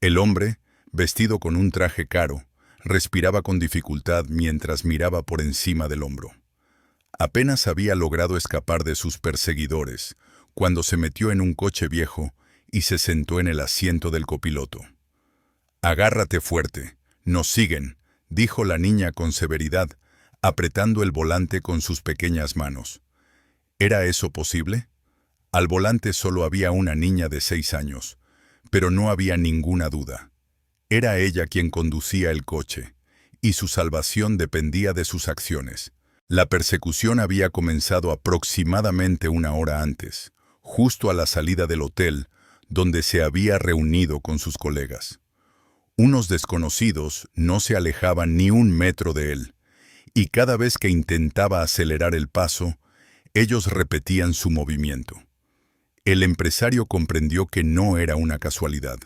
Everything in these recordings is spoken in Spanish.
El hombre, vestido con un traje caro, respiraba con dificultad mientras miraba por encima del hombro. Apenas había logrado escapar de sus perseguidores cuando se metió en un coche viejo y se sentó en el asiento del copiloto. «Agárrate fuerte, nos siguen», dijo la niña con severidad, apretando el volante con sus pequeñas manos. ¿Era eso posible? Al volante solo había una niña de 6 años, pero no había ninguna duda. Era ella quien conducía el coche, y su salvación dependía de sus acciones. La persecución había comenzado aproximadamente 1 hora antes, justo a la salida del hotel, donde se había reunido con sus colegas. Unos desconocidos no se alejaban ni 1 metro de él, y cada vez que intentaba acelerar el paso, ellos repetían su movimiento. El empresario comprendió que no era una casualidad.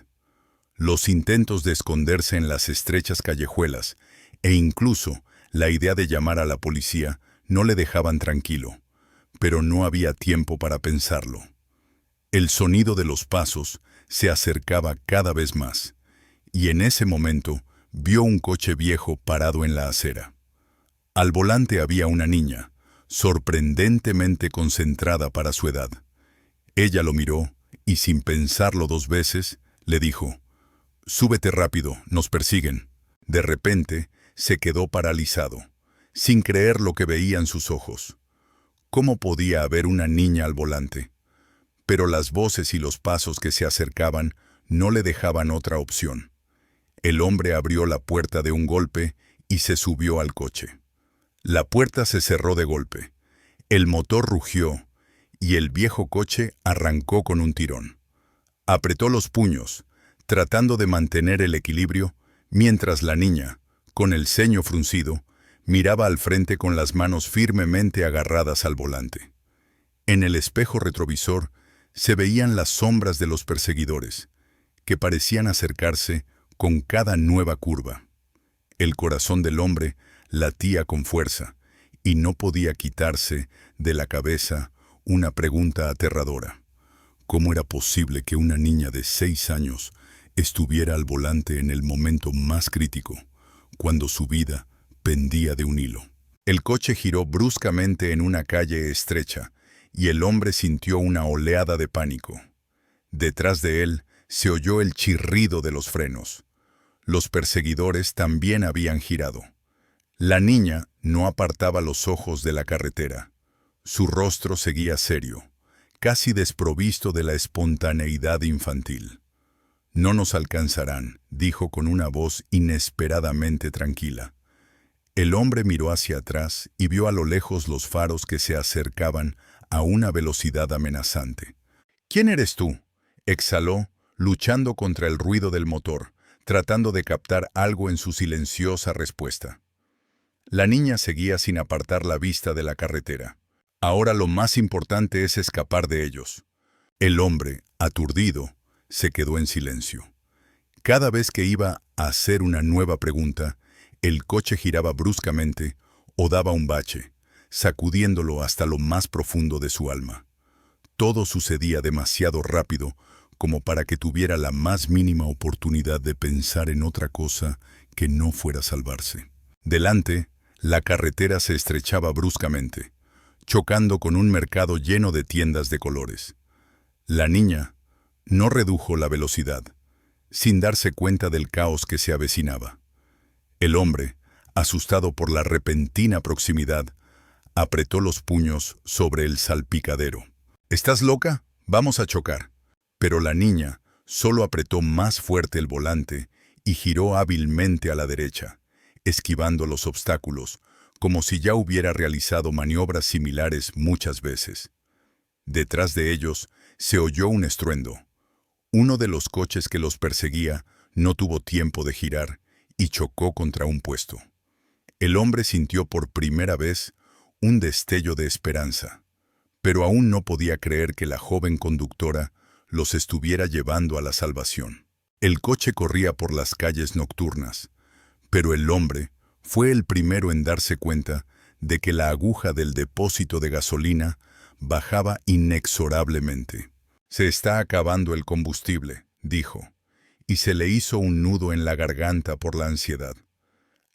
Los intentos de esconderse en las estrechas callejuelas e incluso la idea de llamar a la policía no le dejaban tranquilo, pero no había tiempo para pensarlo. El sonido de los pasos se acercaba cada vez más, y en ese momento vio un coche viejo parado en la acera. Al volante había una niña, sorprendentemente concentrada para su edad. Ella lo miró y, sin pensarlo 2 veces, le dijo: «Súbete rápido, nos persiguen». De repente, se quedó paralizado, sin creer lo que veían sus ojos. ¿Cómo podía haber una niña al volante? Pero las voces y los pasos que se acercaban no le dejaban otra opción. El hombre abrió la puerta de un golpe y se subió al coche. La puerta se cerró de golpe. El motor rugió y el viejo coche arrancó con un tirón. Apretó los puños, tratando de mantener el equilibrio, mientras la niña, con el ceño fruncido, miraba al frente con las manos firmemente agarradas al volante. En el espejo retrovisor se veían las sombras de los perseguidores, que parecían acercarse con cada nueva curva. El corazón del hombre latía con fuerza y no podía quitarse de la cabeza una pregunta aterradora. ¿Cómo era posible que una niña de 6 años estuviera al volante en el momento más crítico, cuando su vida pendía de un hilo? El coche giró bruscamente en una calle estrecha y el hombre sintió una oleada de pánico. Detrás de él se oyó el chirrido de los frenos. Los perseguidores también habían girado. La niña no apartaba los ojos de la carretera. Su rostro seguía serio, casi desprovisto de la espontaneidad infantil. «No nos alcanzarán», dijo con una voz inesperadamente tranquila. El hombre miró hacia atrás y vio a lo lejos los faros que se acercaban a una velocidad amenazante. «¿Quién eres tú?», exhaló, luchando contra el ruido del motor, tratando de captar algo en su silenciosa respuesta. La niña seguía sin apartar la vista de la carretera. Ahora lo más importante es escapar de ellos. El hombre, aturdido, se quedó en silencio. Cada vez que iba a hacer una nueva pregunta, el coche giraba bruscamente o daba un bache, sacudiéndolo hasta lo más profundo de su alma. Todo sucedía demasiado rápido como para que tuviera la más mínima oportunidad de pensar en otra cosa que no fuera salvarse. Delante, la carretera se estrechaba bruscamente, chocando con un mercado lleno de tiendas de colores. La niña no redujo la velocidad, sin darse cuenta del caos que se avecinaba. El hombre, asustado por la repentina proximidad, apretó los puños sobre el salpicadero. «¿Estás loca? Vamos a chocar». Pero la niña solo apretó más fuerte el volante y giró hábilmente a la derecha, esquivando los obstáculos, como si ya hubiera realizado maniobras similares muchas veces. Detrás de ellos se oyó un estruendo. Uno de los coches que los perseguía no tuvo tiempo de girar y chocó contra un puesto. El hombre sintió por primera vez un destello de esperanza, pero aún no podía creer que la joven conductora los estuviera llevando a la salvación. El coche corría por las calles nocturnas, pero el hombre fue el primero en darse cuenta de que la aguja del depósito de gasolina bajaba inexorablemente. «Se está acabando el combustible», dijo, y se le hizo un nudo en la garganta por la ansiedad.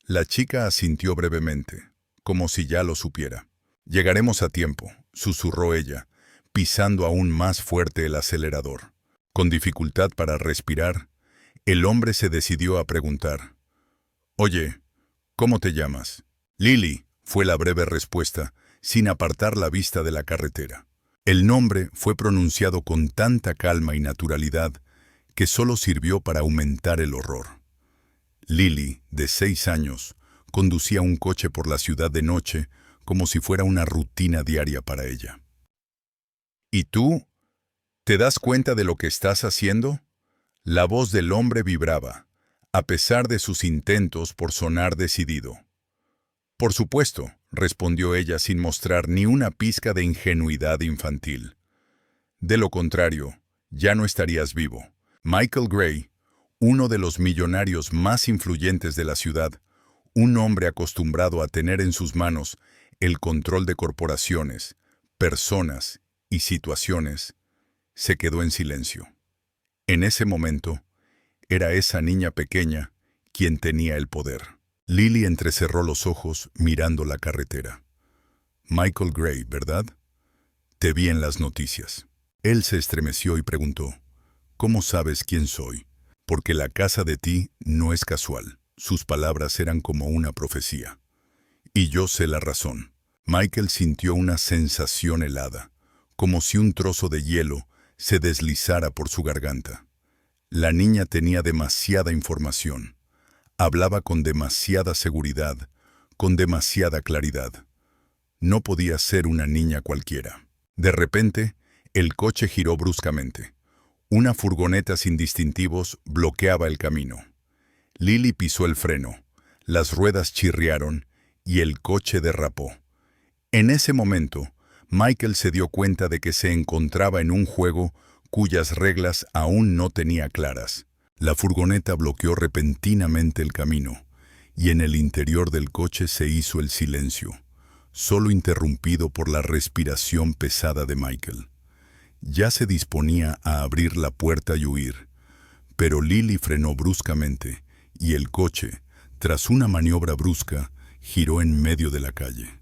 La chica asintió brevemente, como si ya lo supiera. «Llegaremos a tiempo», susurró ella, pisando aún más fuerte el acelerador. Con dificultad para respirar, el hombre se decidió a preguntar: «Oye, ¿cómo te llamas?» «Lily», fue la breve respuesta, sin apartar la vista de la carretera. El nombre fue pronunciado con tanta calma y naturalidad que solo sirvió para aumentar el horror. Lily, de 6 años, conducía un coche por la ciudad de noche como si fuera una rutina diaria para ella. «¿Y tú? ¿Te das cuenta de lo que estás haciendo?». La voz del hombre vibraba, a pesar de sus intentos por sonar decidido. «Por supuesto», respondió ella sin mostrar ni una pizca de ingenuidad infantil. «De lo contrario, ya no estarías vivo». Michael Gray, uno de los millonarios más influyentes de la ciudad, un hombre acostumbrado a tener en sus manos el control de corporaciones, personas y situaciones, se quedó en silencio. En ese momento, era esa niña pequeña quien tenía el poder. Lily entrecerró los ojos mirando la carretera. «Michael Gray, ¿verdad? Te vi en las noticias». Él se estremeció y preguntó: «¿Cómo sabes quién soy?». «Porque la casa de ti no es casual». Sus palabras eran como una profecía. «Y yo sé la razón». Michael sintió una sensación helada, como si un trozo de hielo se deslizara por su garganta. La niña tenía demasiada información. Hablaba con demasiada seguridad, con demasiada claridad. No podía ser una niña cualquiera. De repente, el coche giró bruscamente. Una furgoneta sin distintivos bloqueaba el camino. Lily pisó el freno, las ruedas chirriaron y el coche derrapó. En ese momento, Michael se dio cuenta de que se encontraba en un juego cuyas reglas aún no tenía claras. La furgoneta bloqueó repentinamente el camino, y en el interior del coche se hizo el silencio, solo interrumpido por la respiración pesada de Michael. Ya se disponía a abrir la puerta y huir, pero Lily frenó bruscamente, y el coche, tras una maniobra brusca, giró en medio de la calle.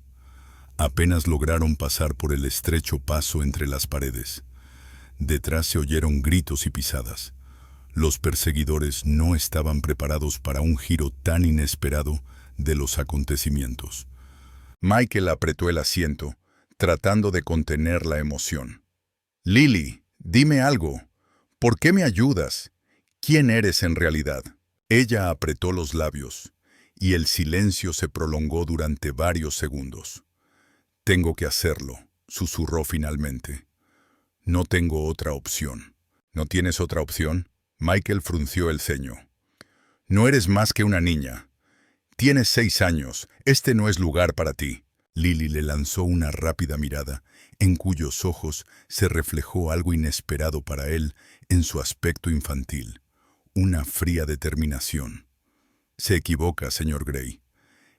Apenas lograron pasar por el estrecho paso entre las paredes. Detrás se oyeron gritos y pisadas. Los perseguidores no estaban preparados para un giro tan inesperado de los acontecimientos. Michael apretó el asiento, tratando de contener la emoción. «Lily, dime algo. ¿Por qué me ayudas? ¿Quién eres en realidad?». Ella apretó los labios, y el silencio se prolongó durante varios segundos. «Tengo que hacerlo», susurró finalmente. «No tengo otra opción». «¿No tienes otra opción?». Michael frunció el ceño. «No eres más que una niña. Tienes 6 años. Este no es lugar para ti». Lily le lanzó una rápida mirada, en cuyos ojos se reflejó algo inesperado para él en su aspecto infantil. Una fría determinación. «Se equivoca, señor Gray.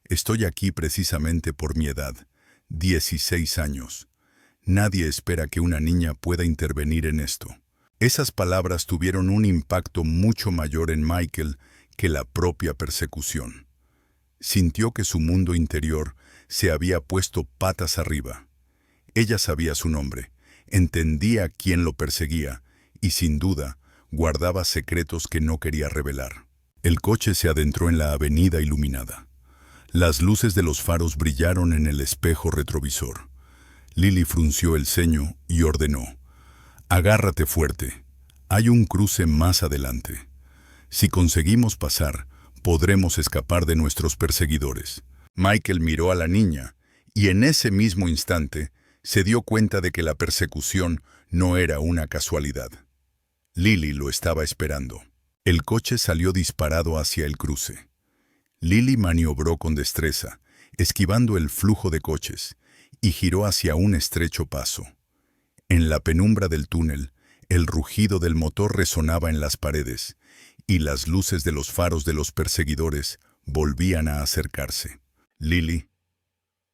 Estoy aquí precisamente por mi edad, 16 años. Nadie espera que una niña pueda intervenir en esto». Esas palabras tuvieron un impacto mucho mayor en Michael que la propia persecución. Sintió que su mundo interior se había puesto patas arriba. Ella sabía su nombre, entendía quién lo perseguía y, sin duda, guardaba secretos que no quería revelar. El coche se adentró en la avenida iluminada. Las luces de los faros brillaron en el espejo retrovisor. Lily frunció el ceño y ordenó: «Agárrate fuerte. Hay un cruce más adelante. Si conseguimos pasar, podremos escapar de nuestros perseguidores». Michael miró a la niña, y en ese mismo instante se dio cuenta de que la persecución no era una casualidad. Lily lo estaba esperando. El coche salió disparado hacia el cruce. Lily maniobró con destreza, esquivando el flujo de coches, y giró hacia un estrecho paso. En la penumbra del túnel, el rugido del motor resonaba en las paredes, y las luces de los faros de los perseguidores volvían a acercarse. «Lily».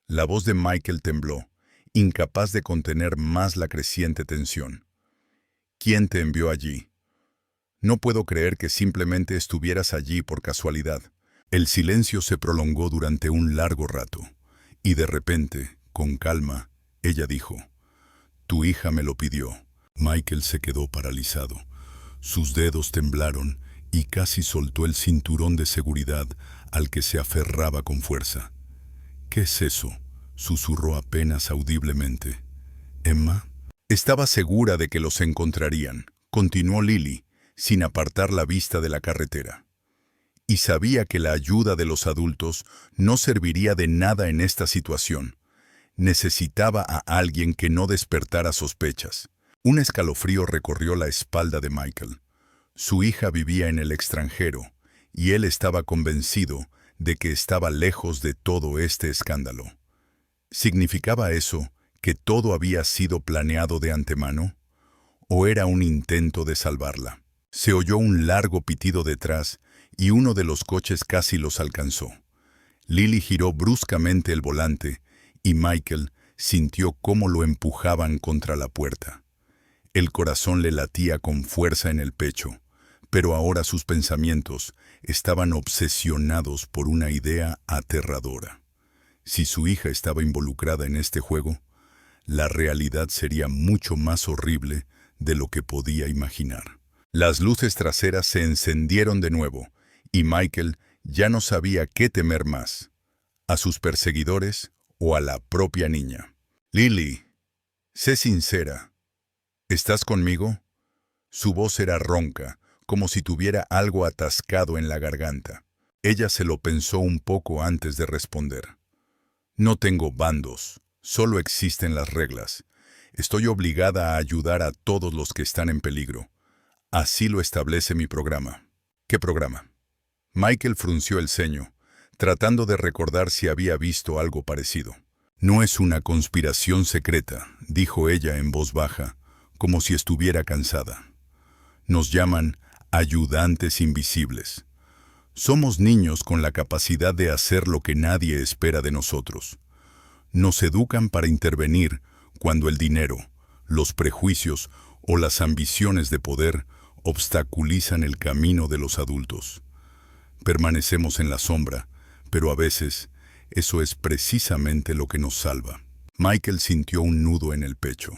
La voz de Michael tembló, incapaz de contener más la creciente tensión. «¿Quién te envió allí?». No puedo creer que simplemente estuvieras allí por casualidad. El silencio se prolongó durante un largo rato, y de repente, con calma, ella dijo, «Tu hija me lo pidió». Michael se quedó paralizado. Sus dedos temblaron y casi soltó el cinturón de seguridad al que se aferraba con fuerza. «¿Qué es eso?», susurró apenas audiblemente. «¿Emma?» Estaba segura de que los encontrarían, continuó Lily, sin apartar la vista de la carretera. Y sabía que la ayuda de los adultos no serviría de nada en esta situación. Necesitaba a alguien que no despertara sospechas. Un escalofrío recorrió la espalda de Michael. Su hija vivía en el extranjero, y él estaba convencido de que estaba lejos de todo este escándalo. ¿Significaba eso que todo había sido planeado de antemano? ¿O era un intento de salvarla? Se oyó un largo pitido detrás y uno de los coches casi los alcanzó. Lily giró bruscamente el volante y Michael sintió cómo lo empujaban contra la puerta. El corazón le latía con fuerza en el pecho, pero ahora sus pensamientos estaban obsesionados por una idea aterradora. Si su hija estaba involucrada en este juego, la realidad sería mucho más horrible de lo que podía imaginar. Las luces traseras se encendieron de nuevo, y Michael ya no sabía qué temer más, a sus perseguidores o a la propia niña. «Lily, sé sincera. ¿Estás conmigo?» Su voz era ronca, como si tuviera algo atascado en la garganta. Ella se lo pensó un poco antes de responder. «No tengo bandos, solo existen las reglas. Estoy obligada a ayudar a todos los que están en peligro. Así lo establece mi programa». «¿Qué programa?» Michael frunció el ceño, tratando de recordar si había visto algo parecido. «No es una conspiración secreta», dijo ella en voz baja, como si estuviera cansada. «Nos llaman ayudantes invisibles. Somos niños con la capacidad de hacer lo que nadie espera de nosotros. Nos educan para intervenir cuando el dinero, los prejuicios o las ambiciones de poder obstaculizan el camino de los adultos. Permanecemos en la sombra, pero a veces eso es precisamente lo que nos salva». Michael sintió un nudo en el pecho.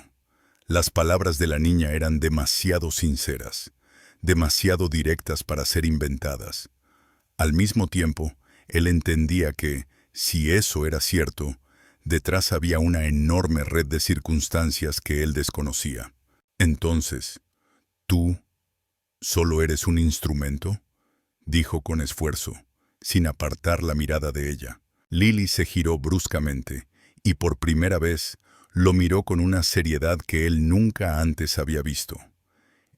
Las palabras de la niña eran demasiado sinceras, demasiado directas para ser inventadas. Al mismo tiempo, él entendía que, si eso era cierto, detrás había una enorme red de circunstancias que él desconocía. «Entonces, ¿tú solo eres un instrumento?», dijo con esfuerzo, sin apartar la mirada de ella. Lily se giró bruscamente, y por primera vez lo miró con una seriedad que él nunca antes había visto.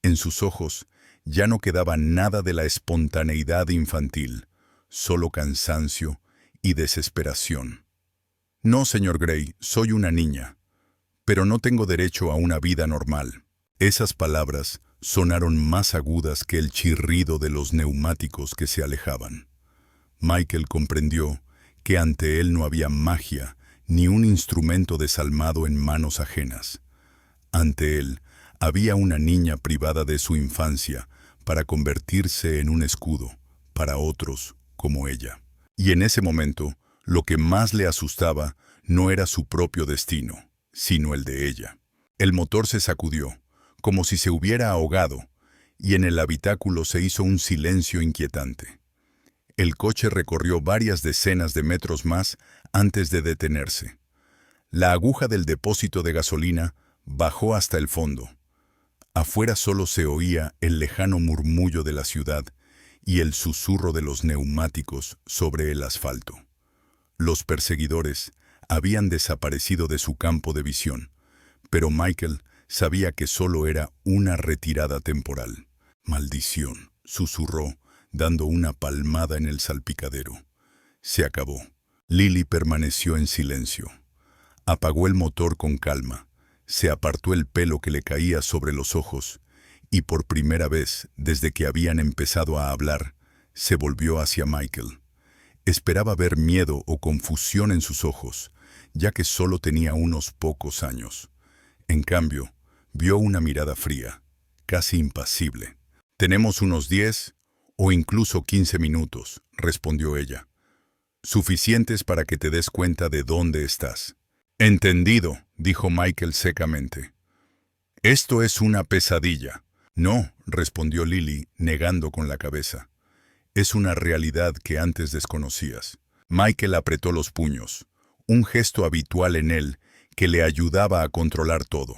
En sus ojos ya no quedaba nada de la espontaneidad infantil, solo cansancio y desesperación. «No, señor Gray, soy una niña, pero no tengo derecho a una vida normal». Esas palabras sonaron más agudas que el chirrido de los neumáticos que se alejaban. Michael comprendió que ante él no había magia ni un instrumento desalmado en manos ajenas. Ante él había una niña privada de su infancia para convertirse en un escudo para otros como ella. Y en ese momento, lo que más le asustaba no era su propio destino, sino el de ella. El motor se sacudió, como si se hubiera ahogado, y en el habitáculo se hizo un silencio inquietante. El coche recorrió varias decenas de metros más antes de detenerse. La aguja del depósito de gasolina bajó hasta el fondo. Afuera solo se oía el lejano murmullo de la ciudad y el susurro de los neumáticos sobre el asfalto. Los perseguidores habían desaparecido de su campo de visión, pero Michael sabía que solo era una retirada temporal. «Maldición», susurró, dando una palmada en el salpicadero. Se acabó. Lily permaneció en silencio. Apagó el motor con calma, se apartó el pelo que le caía sobre los ojos y por primera vez, desde que habían empezado a hablar, se volvió hacia Michael. Esperaba ver miedo o confusión en sus ojos, ya que solo tenía unos pocos años. En cambio, vio una mirada fría, casi impasible. Tenemos unos 10 o incluso 15 minutos, respondió ella. Suficientes para que te des cuenta de dónde estás. Entendido, dijo Michael secamente. Esto es una pesadilla. No, respondió Lily, negando con la cabeza. Es una realidad que antes desconocías. Michael apretó los puños, un gesto habitual en él que le ayudaba a controlar todo.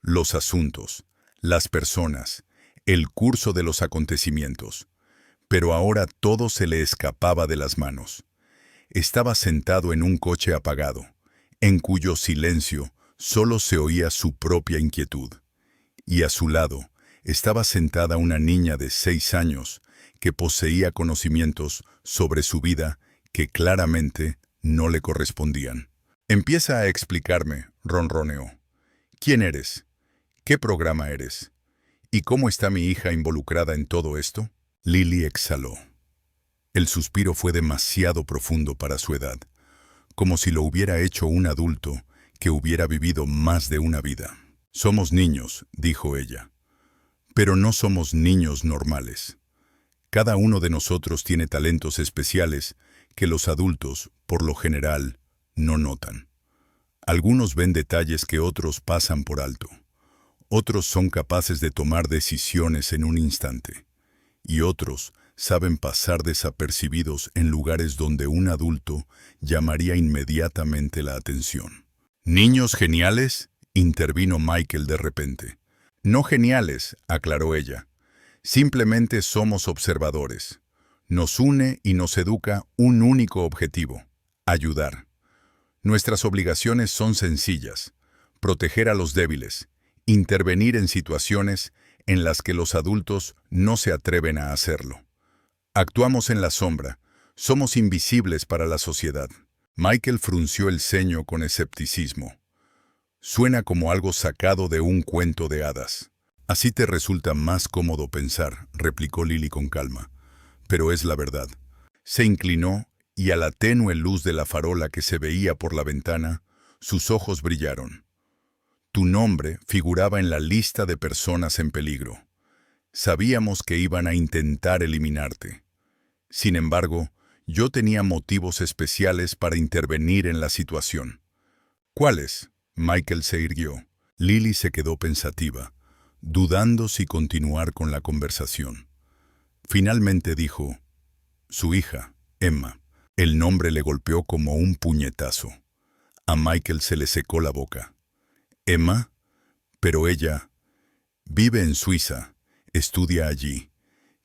Los asuntos, las personas, el curso de los acontecimientos. Pero ahora todo se le escapaba de las manos. Estaba sentado en un coche apagado, en cuyo silencio solo se oía su propia inquietud. Y a su lado estaba sentada una niña de 6 años que poseía conocimientos sobre su vida que claramente no le correspondían. Empieza a explicarme, ronroneó. ¿Quién eres? ¿Qué programa eres? ¿Y cómo está mi hija involucrada en todo esto? Lily exhaló. El suspiro fue demasiado profundo para su edad, como si lo hubiera hecho un adulto que hubiera vivido más de una vida. Somos niños, dijo ella. Pero no somos niños normales. Cada uno de nosotros tiene talentos especiales que los adultos, por lo general, no notan. Algunos ven detalles que otros pasan por alto. Otros son capaces de tomar decisiones en un instante. Y otros saben pasar desapercibidos en lugares donde un adulto llamaría inmediatamente la atención. ¿Niños geniales?, intervino Michael de repente. No geniales, aclaró ella. Simplemente somos observadores. Nos une y nos educa un único objetivo: ayudar. Nuestras obligaciones son sencillas: proteger a los débiles, intervenir en situaciones en las que los adultos no se atreven a hacerlo. Actuamos en la sombra, somos invisibles para la sociedad. Michael frunció el ceño con escepticismo. Suena como algo sacado de un cuento de hadas. Así te resulta más cómodo pensar, replicó Lily con calma. Pero es la verdad. Se inclinó y a la tenue luz de la farola que se veía por la ventana, sus ojos brillaron. Tu nombre figuraba en la lista de personas en peligro. Sabíamos que iban a intentar eliminarte. Sin embargo, yo tenía motivos especiales para intervenir en la situación. ¿Cuáles? Michael se irguió. Lily se quedó pensativa, dudando si continuar con la conversación. Finalmente dijo, su hija, Emma. El nombre le golpeó como un puñetazo. A Michael se le secó la boca. ¿Emma? Pero ella vive en Suiza, estudia allí,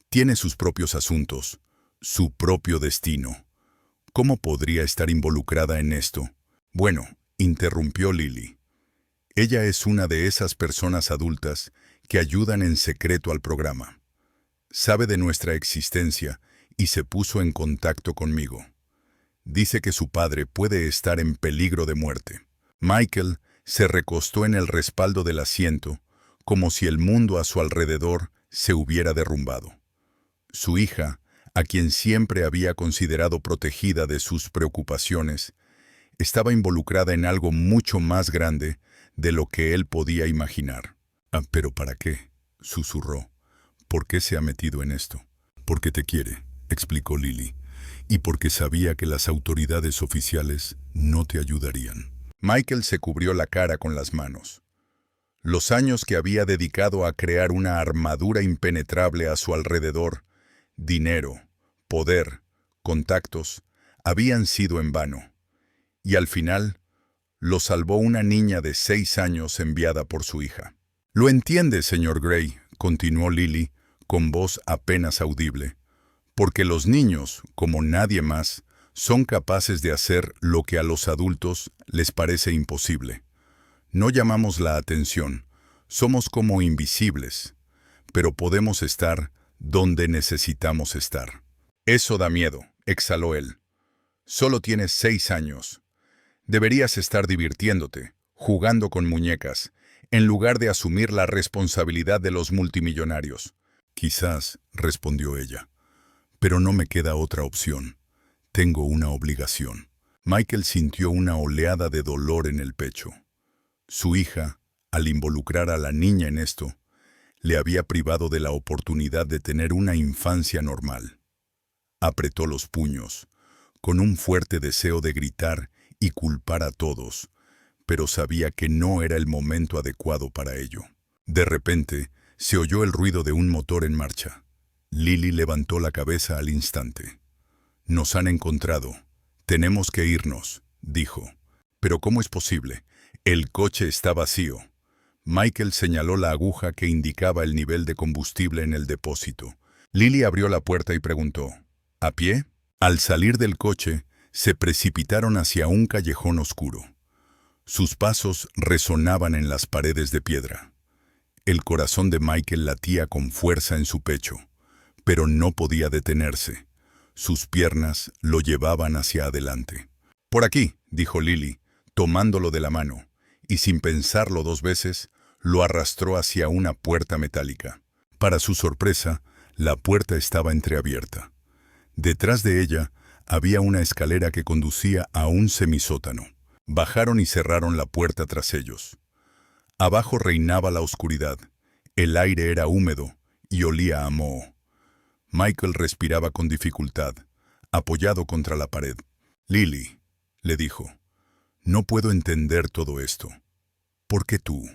tiene sus propios asuntos, su propio destino. ¿Cómo podría estar involucrada en esto? Bueno, interrumpió Lily. Ella es una de esas personas adultas que ayudan en secreto al programa. Sabe de nuestra existencia y se puso en contacto conmigo. Dice que su padre puede estar en peligro de muerte. Michael se recostó en el respaldo del asiento, como si el mundo a su alrededor se hubiera derrumbado. Su hija, a quien siempre había considerado protegida de sus preocupaciones, estaba involucrada en algo mucho más grande de lo que él podía imaginar. ¿Pero para qué?, susurró. ¿Por qué se ha metido en esto? Porque te quiere, explicó Lily, y porque sabía que las autoridades oficiales no te ayudarían. Michael se cubrió la cara con las manos. Los años que había dedicado a crear una armadura impenetrable a su alrededor, dinero, poder, contactos, habían sido en vano. Y al final, lo salvó una niña de 6 años enviada por su hija. «Lo entiende, señor Gray», continuó Lily, con voz apenas audible, «porque los niños, como nadie más, son capaces de hacer lo que a los adultos les parece imposible. No llamamos la atención, somos como invisibles, pero podemos estar donde necesitamos estar». «Eso da miedo», exhaló él. «Solo tienes 6 años. Deberías estar divirtiéndote, jugando con muñecas, en lugar de asumir la responsabilidad de los multimillonarios». «Quizás», respondió ella, «pero no me queda otra opción. Tengo una obligación». Michael sintió una oleada de dolor en el pecho. Su hija, al involucrar a la niña en esto, le había privado de la oportunidad de tener una infancia normal. Apretó los puños, con un fuerte deseo de gritar y culpar a todos, pero sabía que no era el momento adecuado para ello. De repente, se oyó el ruido de un motor en marcha. Lily levantó la cabeza al instante. «Nos han encontrado. Tenemos que irnos», dijo. «¿Pero cómo es posible? El coche está vacío». Michael señaló la aguja que indicaba el nivel de combustible en el depósito. Lily abrió la puerta y preguntó, «¿A pie?». Al salir del coche, se precipitaron hacia un callejón oscuro. Sus pasos resonaban en las paredes de piedra. El corazón de Michael latía con fuerza en su pecho, pero no podía detenerse. Sus piernas lo llevaban hacia adelante. «Por aquí», dijo Lily, tomándolo de la mano, y sin pensarlo 2 veces, lo arrastró hacia una puerta metálica. Para su sorpresa, la puerta estaba entreabierta. Detrás de ella había una escalera que conducía a un semisótano. Bajaron y cerraron la puerta tras ellos. Abajo reinaba la oscuridad. El aire era húmedo y olía a moho. Michael respiraba con dificultad, apoyado contra la pared. «Lily», le dijo, «no puedo entender todo esto. ¿Por qué tú?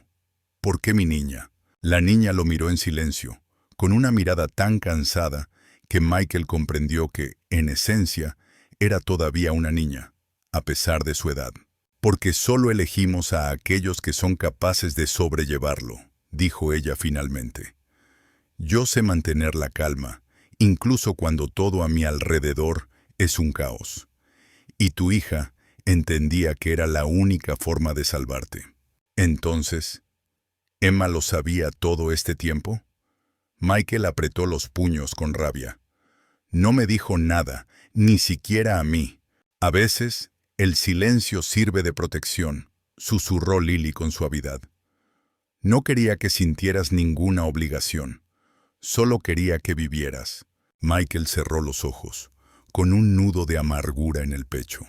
¿Por qué mi niña?». La niña lo miró en silencio, con una mirada tan cansada que Michael comprendió que, en esencia, era todavía una niña, a pesar de su edad. «Porque solo elegimos a aquellos que son capaces de sobrellevarlo», dijo ella finalmente. «Yo sé mantener la calma, incluso cuando todo a mi alrededor es un caos. Y tu hija entendía que era la única forma de salvarte». Entonces, ¿Emma lo sabía todo este tiempo? Michael apretó los puños con rabia. «No me dijo nada, ni siquiera a mí. A veces, el silencio sirve de protección», susurró Lily con suavidad. «No quería que sintieras ninguna obligación. Solo quería que vivieras». Michael cerró los ojos, con un nudo de amargura en el pecho.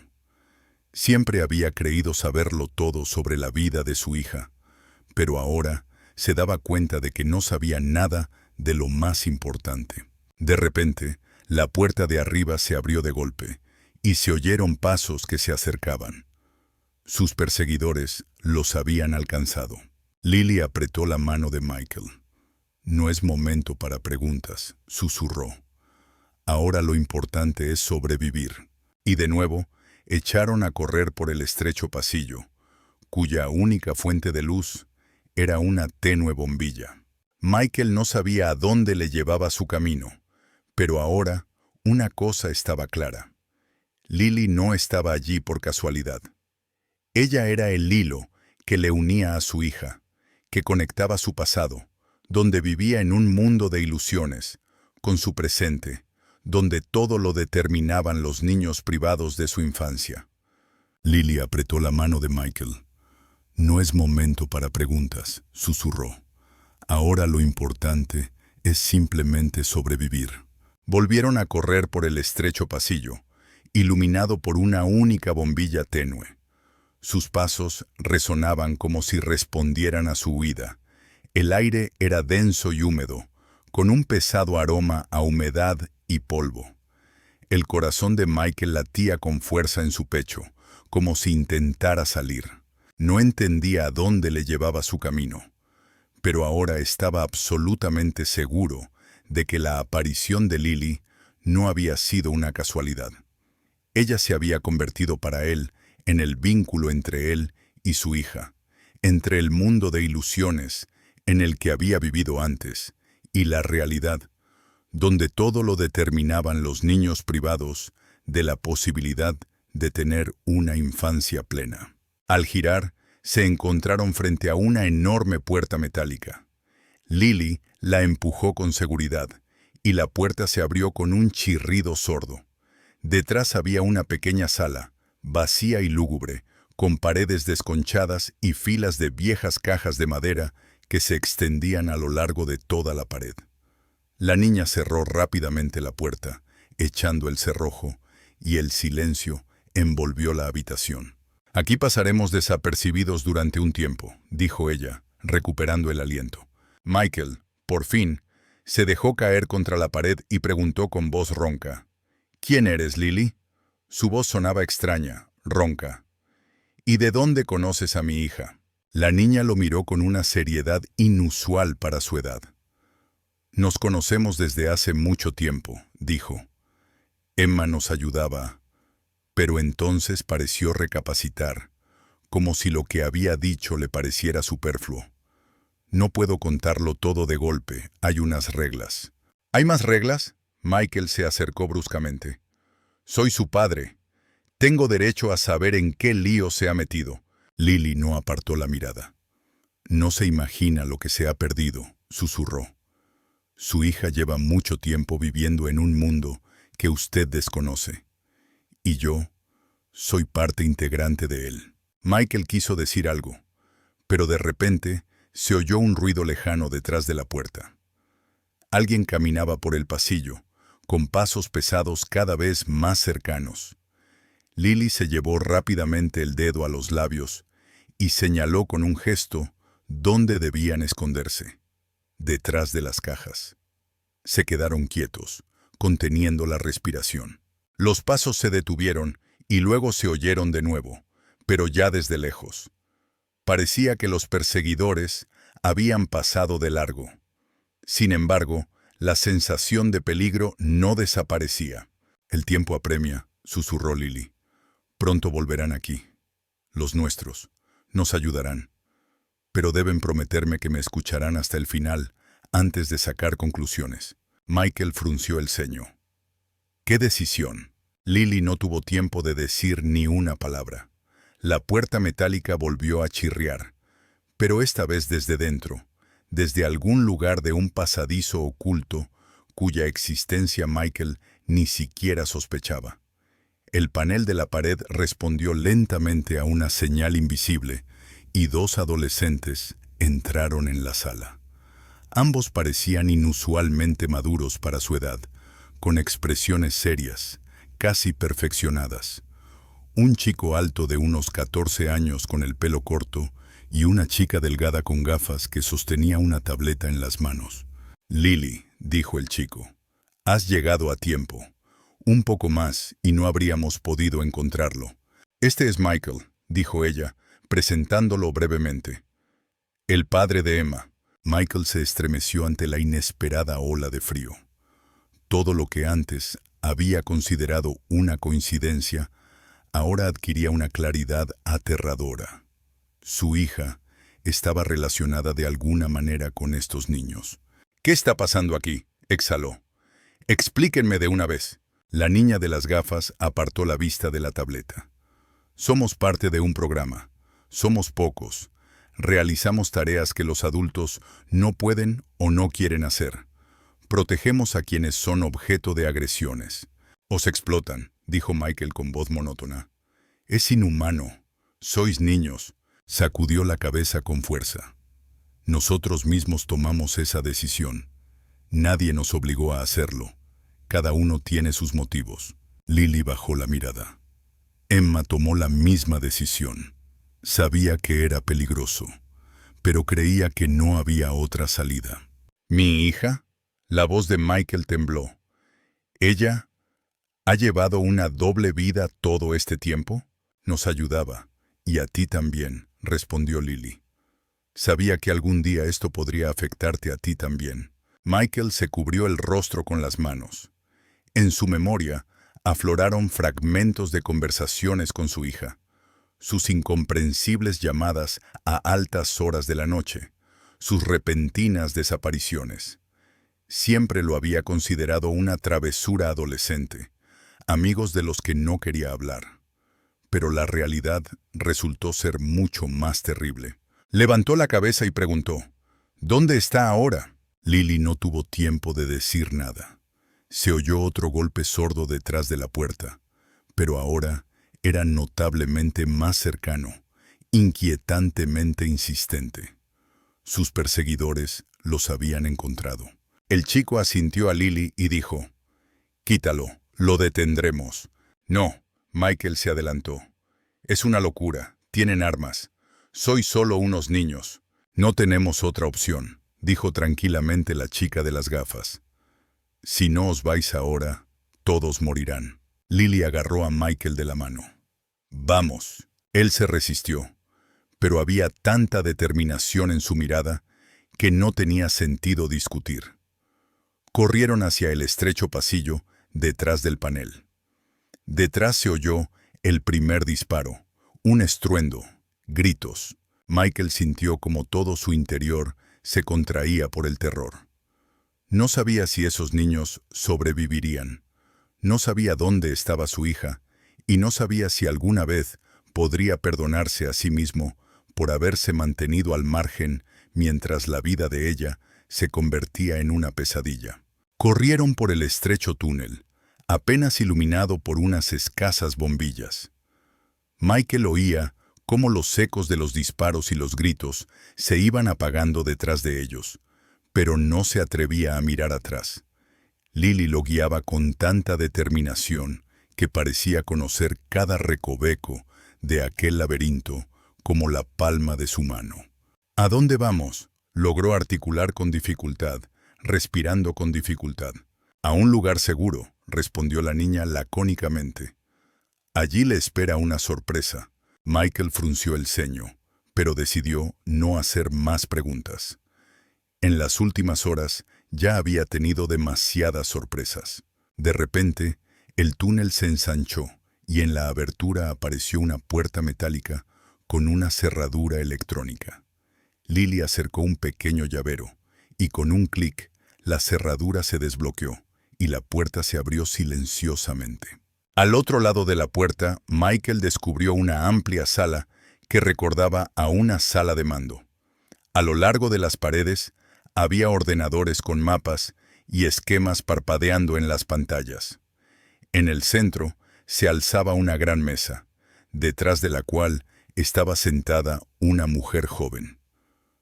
Siempre había creído saberlo todo sobre la vida de su hija, pero ahora se daba cuenta de que no sabía nada de lo más importante. De repente, la puerta de arriba se abrió de golpe, y se oyeron pasos que se acercaban. Sus perseguidores los habían alcanzado. Lily apretó la mano de Michael. «No es momento para preguntas», susurró. «Ahora lo importante es sobrevivir». Y de nuevo, echaron a correr por el estrecho pasillo, cuya única fuente de luz era una tenue bombilla. Michael no sabía a dónde le llevaba su camino, pero ahora una cosa estaba clara. Lily no estaba allí por casualidad. Ella era el hilo que le unía a su hija, que conectaba su pasado, donde vivía en un mundo de ilusiones, con su presente, donde todo lo determinaban los niños privados de su infancia. Lily apretó la mano de Michael. «No es momento para preguntas», susurró. «Ahora lo importante es simplemente sobrevivir». Volvieron a correr por el estrecho pasillo, iluminado por una única bombilla tenue. Sus pasos resonaban como si respondieran a su huida. El aire era denso y húmedo, con un pesado aroma a humedad y polvo. El corazón de Michael latía con fuerza en su pecho, como si intentara salir. No entendía a dónde le llevaba su camino, pero ahora estaba absolutamente seguro de que la aparición de Lily no había sido una casualidad. Ella se había convertido para él en el vínculo entre él y su hija, entre el mundo de ilusiones en el que había vivido antes y la realidad, donde todo lo determinaban los niños privados de la posibilidad de tener una infancia plena. Al girar, se encontraron frente a una enorme puerta metálica. Lily la empujó con seguridad, y la puerta se abrió con un chirrido sordo. Detrás había una pequeña sala, vacía y lúgubre, con paredes desconchadas y filas de viejas cajas de madera que se extendían a lo largo de toda la pared. La niña cerró rápidamente la puerta, echando el cerrojo, y el silencio envolvió la habitación. «Aquí pasaremos desapercibidos durante un tiempo», dijo ella, recuperando el aliento. «Michael, Por fin, se dejó caer contra la pared y preguntó con voz ronca. «¿Quién eres, Lily?» Su voz sonaba extraña, ronca. «¿Y de dónde conoces a mi hija?» La niña lo miró con una seriedad inusual para su edad. «Nos conocemos desde hace mucho tiempo», dijo. Emma nos ayudaba, pero entonces pareció recapacitar, como si lo que había dicho le pareciera superfluo. «No puedo contarlo todo de golpe, hay unas reglas». «¿Hay más reglas?» Michael se acercó bruscamente. «Soy su padre. Tengo derecho a saber en qué lío se ha metido». Lily no apartó la mirada. «No se imagina lo que se ha perdido», susurró. «Su hija lleva mucho tiempo viviendo en un mundo que usted desconoce. Y yo soy parte integrante de él». Michael quiso decir algo, pero de repente se oyó un ruido lejano detrás de la puerta. Alguien caminaba por el pasillo, con pasos pesados cada vez más cercanos. Lily se llevó rápidamente el dedo a los labios y señaló con un gesto dónde debían esconderse. Detrás de las cajas. Se quedaron quietos, conteniendo la respiración. Los pasos se detuvieron y luego se oyeron de nuevo, pero ya desde lejos. Parecía que los perseguidores habían pasado de largo. Sin embargo, la sensación de peligro no desaparecía. «El tiempo apremia», susurró Lily. «Pronto volverán aquí. Los nuestros. Nos ayudarán. Pero deben prometerme que me escucharán hasta el final, antes de sacar conclusiones». Michael frunció el ceño. «¿Qué decisión?» Lily no tuvo tiempo de decir ni una palabra. La puerta metálica volvió a chirriar, pero esta vez desde dentro, desde algún lugar de un pasadizo oculto cuya existencia Michael ni siquiera sospechaba. El panel de la pared respondió lentamente a una señal invisible y dos adolescentes entraron en la sala. Ambos parecían inusualmente maduros para su edad, con expresiones serias, casi perfeccionadas. Un chico alto de unos 14 años con el pelo corto y una chica delgada con gafas que sostenía una tableta en las manos. «Lily», dijo el chico, «has llegado a tiempo. Un poco más y no habríamos podido encontrarlo». «Este es Michael», dijo ella, presentándolo brevemente. «El padre de Emma». Michael se estremeció ante la inesperada ola de frío. Todo lo que antes había considerado una coincidencia, ahora adquiría una claridad aterradora. Su hija estaba relacionada de alguna manera con estos niños. «¿Qué está pasando aquí?», exhaló. «Explíquenme de una vez». La niña de las gafas apartó la vista de la tableta. «Somos parte de un programa. Somos pocos. Realizamos tareas que los adultos no pueden o no quieren hacer. Protegemos a quienes son objeto de agresiones». «Os explotan», dijo Michael con voz monótona. «Es inhumano. Sois niños». Sacudió la cabeza con fuerza. «Nosotros mismos tomamos esa decisión. Nadie nos obligó a hacerlo. Cada uno tiene sus motivos». Lily bajó la mirada. Emma tomó la misma decisión. Sabía que era peligroso, pero creía que no había otra salida. «¿Mi hija?» La voz de Michael tembló. «¿Ella ha llevado una doble vida todo este tiempo?» «Nos ayudaba, y a ti también», respondió Lily. «Sabía que algún día esto podría afectarte a ti también». Michael se cubrió el rostro con las manos. En su memoria afloraron fragmentos de conversaciones con su hija, sus incomprensibles llamadas a altas horas de la noche, sus repentinas desapariciones. Siempre lo había considerado una travesura adolescente, amigos de los que no quería hablar. Pero la realidad resultó ser mucho más terrible. Levantó la cabeza y preguntó, «¿Dónde está ahora?» Lily no tuvo tiempo de decir nada. Se oyó otro golpe sordo detrás de la puerta, pero ahora era notablemente más cercano, inquietantemente insistente. Sus perseguidores los habían encontrado. El chico asintió a Lily y dijo, «Quítalo, lo detendremos». «No», Michael se adelantó. «Es una locura, tienen armas. Sois solo unos niños. No tenemos otra opción». dijo tranquilamente la chica de las gafas. Si no os vais ahora, todos morirán. Lily agarró a Michael de la mano. Vamos. Él se resistió, pero había tanta determinación en su mirada que no tenía sentido discutir. Corrieron hacia el estrecho pasillo detrás del panel. Detrás se oyó el primer disparo, un estruendo, gritos. Michael sintió como todo su interior se contraía por el terror. No sabía si esos niños sobrevivirían. No sabía dónde estaba su hija y no sabía si alguna vez podría perdonarse a sí mismo por haberse mantenido al margen mientras la vida de ella se convertía en una pesadilla. Corrieron por el estrecho túnel, apenas iluminado por unas escasas bombillas. Michael oía cómo los ecos de los disparos y los gritos se iban apagando detrás de ellos, pero no se atrevía a mirar atrás. Lily lo guiaba con tanta determinación que parecía conocer cada recoveco de aquel laberinto como la palma de su mano. ¿A dónde vamos?, logró articular con dificultad, respirando con dificultad. A un lugar seguro, respondió la niña lacónicamente. Allí le espera una sorpresa. Michael frunció el ceño, pero decidió no hacer más preguntas. En las últimas horas ya había tenido demasiadas sorpresas. De repente, el túnel se ensanchó y en la abertura apareció una puerta metálica con una cerradura electrónica. Lily acercó un pequeño llavero y con un clic la cerradura se desbloqueó y la puerta se abrió silenciosamente. Al otro lado de la puerta, Michael descubrió una amplia sala que recordaba a una sala de mando. A lo largo de las paredes había ordenadores con mapas y esquemas parpadeando en las pantallas. En el centro se alzaba una gran mesa, detrás de la cual estaba sentada una mujer joven.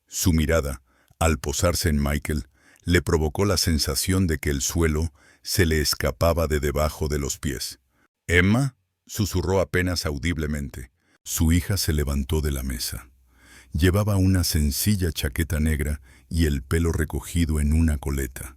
Su mirada, al posarse en Michael, le provocó la sensación de que el suelo se le escapaba de debajo de los pies. «¿Emma?», susurró apenas audiblemente. Su hija se levantó de la mesa. Llevaba una sencilla chaqueta negra y el pelo recogido en una coleta.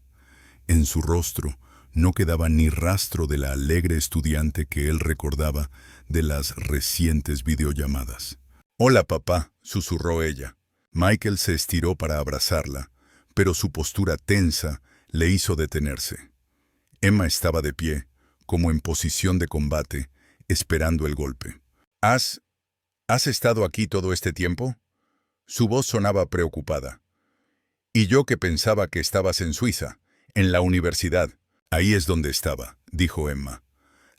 En su rostro no quedaba ni rastro de la alegre estudiante que él recordaba de las recientes videollamadas. «Hola, papá», susurró ella. Michael se estiró para abrazarla, pero su postura tensa le hizo detenerse. Emma estaba de pie, como en posición de combate, esperando el golpe. ¿Has estado aquí todo este tiempo?», su voz sonaba preocupada. «Y yo que pensaba que estabas en Suiza, en la universidad». «Ahí es donde estaba», dijo Emma.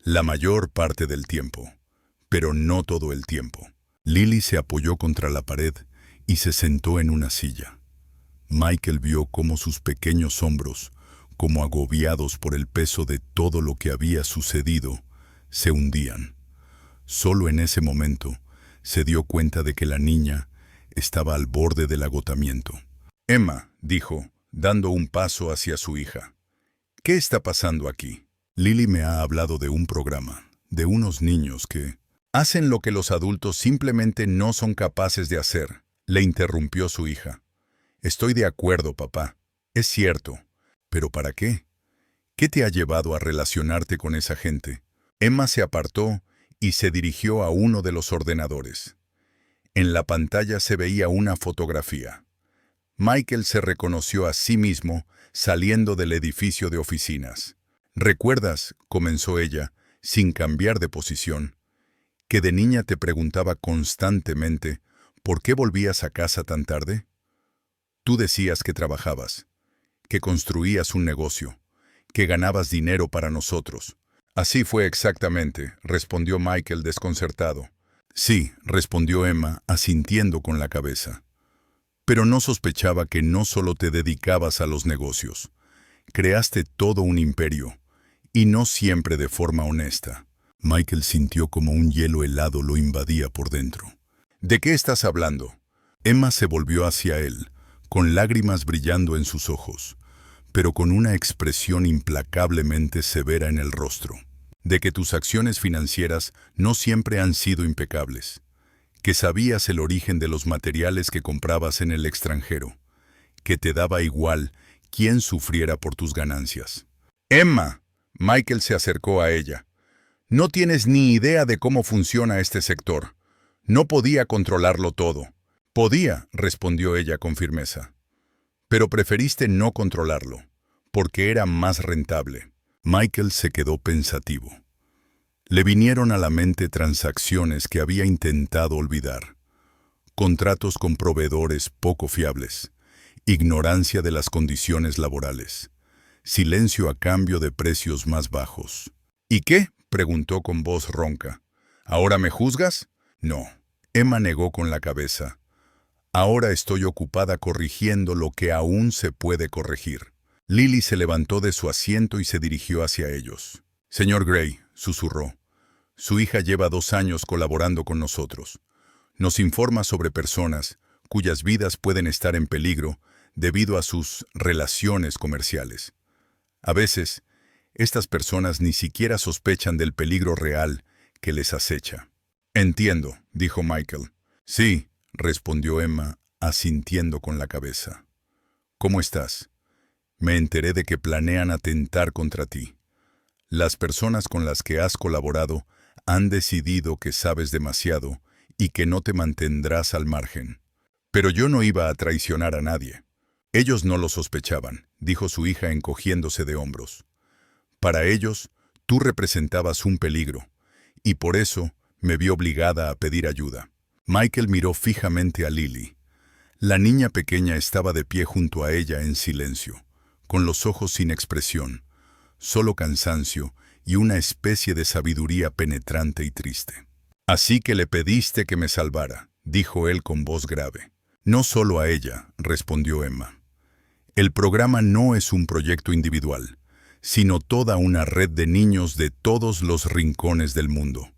«La mayor parte del tiempo, pero no todo el tiempo». Lily se apoyó contra la pared y se sentó en una silla. Michael vio cómo sus pequeños hombros, como agobiados por el peso de todo lo que había sucedido, se hundían. Solo en ese momento se dio cuenta de que la niña estaba al borde del agotamiento. «Emma», dijo, dando un paso hacia su hija. «¿Qué está pasando aquí?». «Lily me ha hablado de un programa, de unos niños que hacen lo que los adultos simplemente no son capaces de hacer», le interrumpió su hija. «Estoy de acuerdo, papá. Es cierto. ¿Pero para qué? ¿Qué te ha llevado a relacionarte con esa gente?». Emma se apartó y se dirigió a uno de los ordenadores. En la pantalla se veía una fotografía. Michael se reconoció a sí mismo saliendo del edificio de oficinas. «¿Recuerdas?», comenzó ella, sin cambiar de posición, «que de niña te preguntaba constantemente por qué volvías a casa tan tarde? Tú decías que trabajabas, que construías un negocio, que ganabas dinero para nosotros». «Así fue exactamente», respondió Michael desconcertado. «Sí», respondió Emma, asintiendo con la cabeza. «Pero no sospechaba que no solo te dedicabas a los negocios. Creaste todo un imperio, y no siempre de forma honesta». Michael sintió como un hielo helado lo invadía por dentro. «¿De qué estás hablando?». Emma se volvió hacia él, con lágrimas brillando en sus ojos, pero con una expresión implacablemente severa en el rostro. «De que tus acciones financieras no siempre han sido impecables, que sabías el origen de los materiales que comprabas en el extranjero, que te daba igual quién sufriera por tus ganancias. Emma, Michael se acercó a ella. No tienes ni idea de cómo funciona este sector. No podía controlarlo todo. Podía, respondió ella con firmeza. Pero preferiste no controlarlo, porque era más rentable. Michael se quedó pensativo. Le vinieron a la mente transacciones que había intentado olvidar. Contratos con proveedores poco fiables, ignorancia de las condiciones laborales, silencio a cambio de precios más bajos. ¿Y qué?, preguntó con voz ronca. ¿Ahora me juzgas? No. Emma negó con la cabeza. Ahora estoy ocupada corrigiendo lo que aún se puede corregir. Lily se levantó de su asiento y se dirigió hacia ellos. Señor Gray, susurró. Su hija lleva 2 años colaborando con nosotros. Nos informa sobre personas cuyas vidas pueden estar en peligro debido a sus relaciones comerciales. A veces, estas personas ni siquiera sospechan del peligro real que les acecha. Entiendo, dijo Michael. Sí, respondió Emma, asintiendo con la cabeza. ¿Cómo estás? Me enteré de que planean atentar contra ti. Las personas con las que has colaborado han decidido que sabes demasiado y que no te mantendrás al margen. Pero yo no iba a traicionar a nadie. Ellos no lo sospechaban, dijo su hija encogiéndose de hombros. Para ellos, tú representabas un peligro, y por eso me vi obligada a pedir ayuda. Michael miró fijamente a Lily. La niña pequeña estaba de pie junto a ella en silencio, con los ojos sin expresión, solo cansancio y una especie de sabiduría penetrante y triste. Así que le pediste que me salvara, dijo él con voz grave. No solo a ella, respondió Emma. El programa no es un proyecto individual, sino toda una red de niños de todos los rincones del mundo.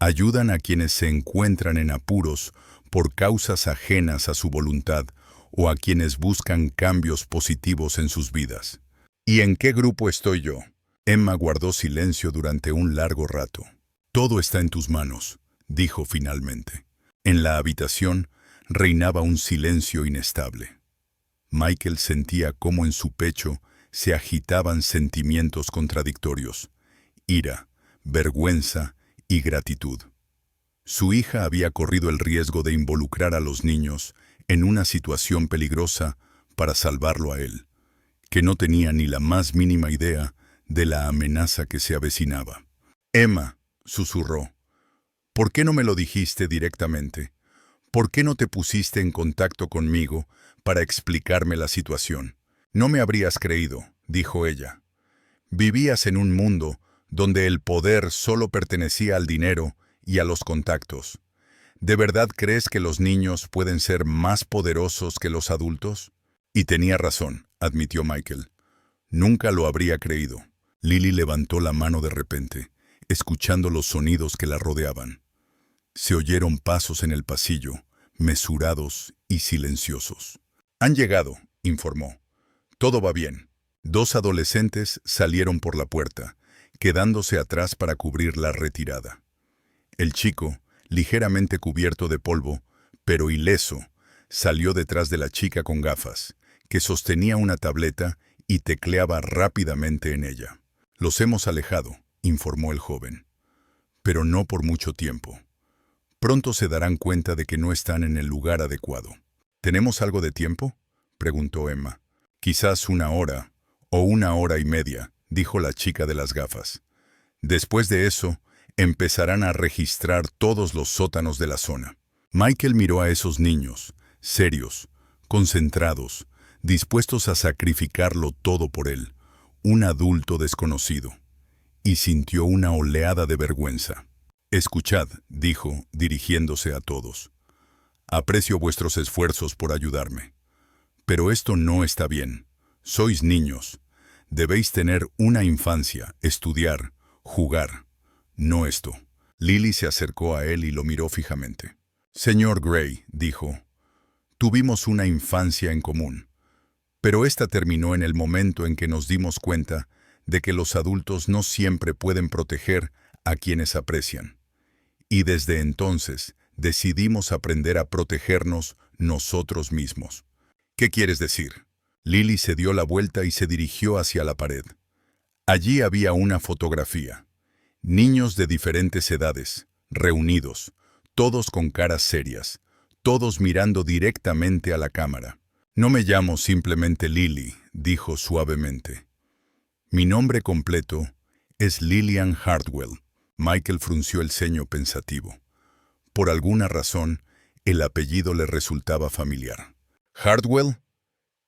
Ayudan a quienes se encuentran en apuros por causas ajenas a su voluntad o a quienes buscan cambios positivos en sus vidas. ¿Y en qué grupo estoy yo? Emma guardó silencio durante un largo rato. Todo está en tus manos, dijo finalmente. En la habitación reinaba un silencio inestable. Michael sentía cómo en su pecho se agitaban sentimientos contradictorios: ira, vergüenza y gratitud. Su hija había corrido el riesgo de involucrar a los niños en una situación peligrosa para salvarlo a él, que no tenía ni la más mínima idea de la amenaza que se avecinaba. Emma, susurró, ¿por qué no me lo dijiste directamente? ¿Por qué no te pusiste en contacto conmigo para explicarme la situación? No me habrías creído, dijo ella. Vivías en un mundo donde el poder solo pertenecía al dinero y a los contactos. ¿De verdad crees que los niños pueden ser más poderosos que los adultos? Y tenía razón, admitió Michael. Nunca lo habría creído. Lily levantó la mano de repente, escuchando los sonidos que la rodeaban. Se oyeron pasos en el pasillo, mesurados y silenciosos. Han llegado, informó. Todo va bien. 2 adolescentes salieron por la puerta, quedándose atrás para cubrir la retirada. El chico, ligeramente cubierto de polvo, pero ileso, salió detrás de la chica con gafas, que sostenía una tableta y tecleaba rápidamente en ella. Los hemos alejado, informó el joven. Pero no por mucho tiempo. Pronto se darán cuenta de que no están en el lugar adecuado. ¿Tenemos algo de tiempo?, preguntó Emma. Quizás 1 hora, o 1 hora y media, dijo la chica de las gafas. Después de eso, empezarán a registrar todos los sótanos de la zona. Michael miró a esos niños, serios, concentrados, dispuestos a sacrificarlo todo por él, un adulto desconocido, y sintió una oleada de vergüenza. Escuchad, dijo, dirigiéndose a todos. Aprecio vuestros esfuerzos por ayudarme. Pero esto no está bien. Sois niños. Debéis tener una infancia, estudiar, jugar. No esto. Lily se acercó a él y lo miró fijamente. Señor Gray, dijo, tuvimos una infancia en común. Pero esta terminó en el momento en que nos dimos cuenta de que los adultos no siempre pueden proteger a quienes aprecian. Y desde entonces decidimos aprender a protegernos nosotros mismos. ¿Qué quieres decir? Lily se dio la vuelta y se dirigió hacia la pared. Allí había una fotografía. Niños de diferentes edades, reunidos, todos con caras serias, todos mirando directamente a la cámara. No me llamo simplemente Lily, dijo suavemente. Mi nombre completo es Lillian Hartwell. Michael frunció el ceño pensativo. Por alguna razón, el apellido le resultaba familiar. ¿Hartwell?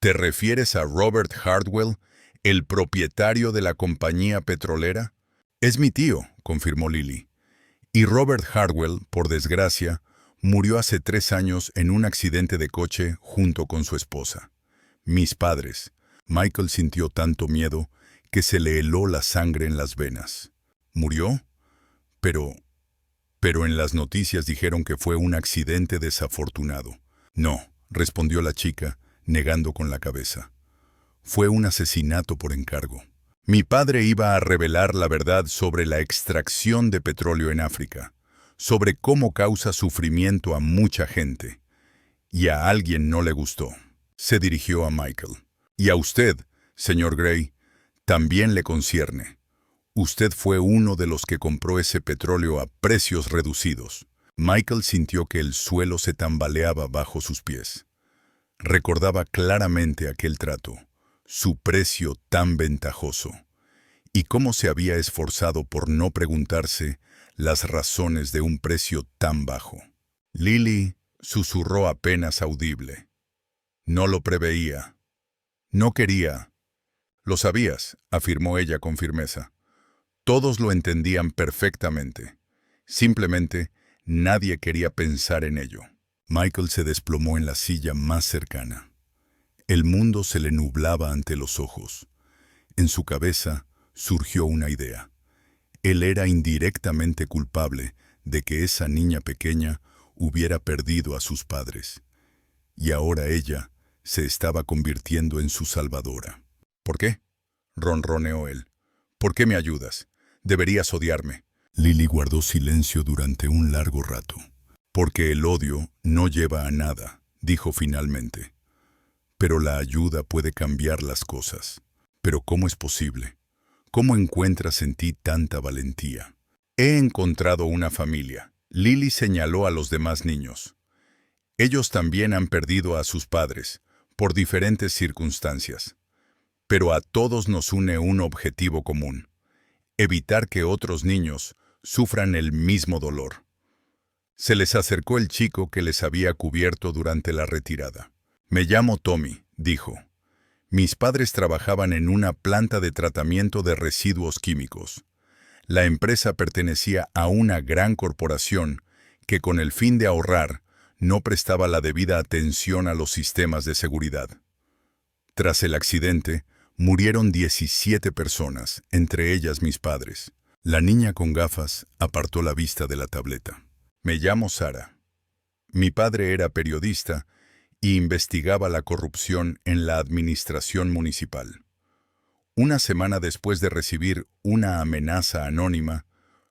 ¿Te refieres a Robert Hartwell, el propietario de la compañía petrolera? Es mi tío, confirmó Lily. Y Robert Hartwell, por desgracia, murió hace 3 años en un accidente de coche junto con su esposa. Mis padres. Michael sintió tanto miedo que se le heló la sangre en las venas. ¿Murió? Pero en las noticias dijeron que fue un accidente desafortunado. No, respondió la chica, negando con la cabeza. Fue un asesinato por encargo. Mi padre iba a revelar la verdad sobre la extracción de petróleo en África, sobre cómo causa sufrimiento a mucha gente. Y a alguien no le gustó. Se dirigió a Michael. Y a usted, señor Gray, también le concierne. Usted fue uno de los que compró ese petróleo a precios reducidos. Michael sintió que el suelo se tambaleaba bajo sus pies. Recordaba claramente aquel trato, su precio tan ventajoso, y cómo se había esforzado por no preguntarse las razones de un precio tan bajo. Lily susurró apenas audible. No lo preveía. No quería. Lo sabías, afirmó ella con firmeza. Todos lo entendían perfectamente. Simplemente nadie quería pensar en ello. Michael se desplomó en la silla más cercana. El mundo se le nublaba ante los ojos. En su cabeza surgió una idea. Él era indirectamente culpable de que esa niña pequeña hubiera perdido a sus padres. Y ahora ella se estaba convirtiendo en su salvadora. ¿Por qué? Ronroneó él. ¿Por qué me ayudas? Deberías odiarme. Lily guardó silencio durante un largo rato. Porque el odio no lleva a nada, dijo finalmente. Pero la ayuda puede cambiar las cosas. ¿Pero cómo es posible? ¿Cómo encuentras en ti tanta valentía? He encontrado una familia. Lily señaló a los demás niños. Ellos también han perdido a sus padres, por diferentes circunstancias. Pero a todos nos une un objetivo común: evitar que otros niños sufran el mismo dolor. Se les acercó el chico que les había cubierto durante la retirada. Me llamo Tommy, dijo. Mis padres trabajaban en una planta de tratamiento de residuos químicos. La empresa pertenecía a una gran corporación que, con el fin de ahorrar, no prestaba la debida atención a los sistemas de seguridad. Tras el accidente, murieron 17 personas, entre ellas mis padres. La niña con gafas apartó la vista de la tableta. Me llamo Sara. Mi padre era periodista y investigaba la corrupción en la administración municipal. Una semana después de recibir una amenaza anónima,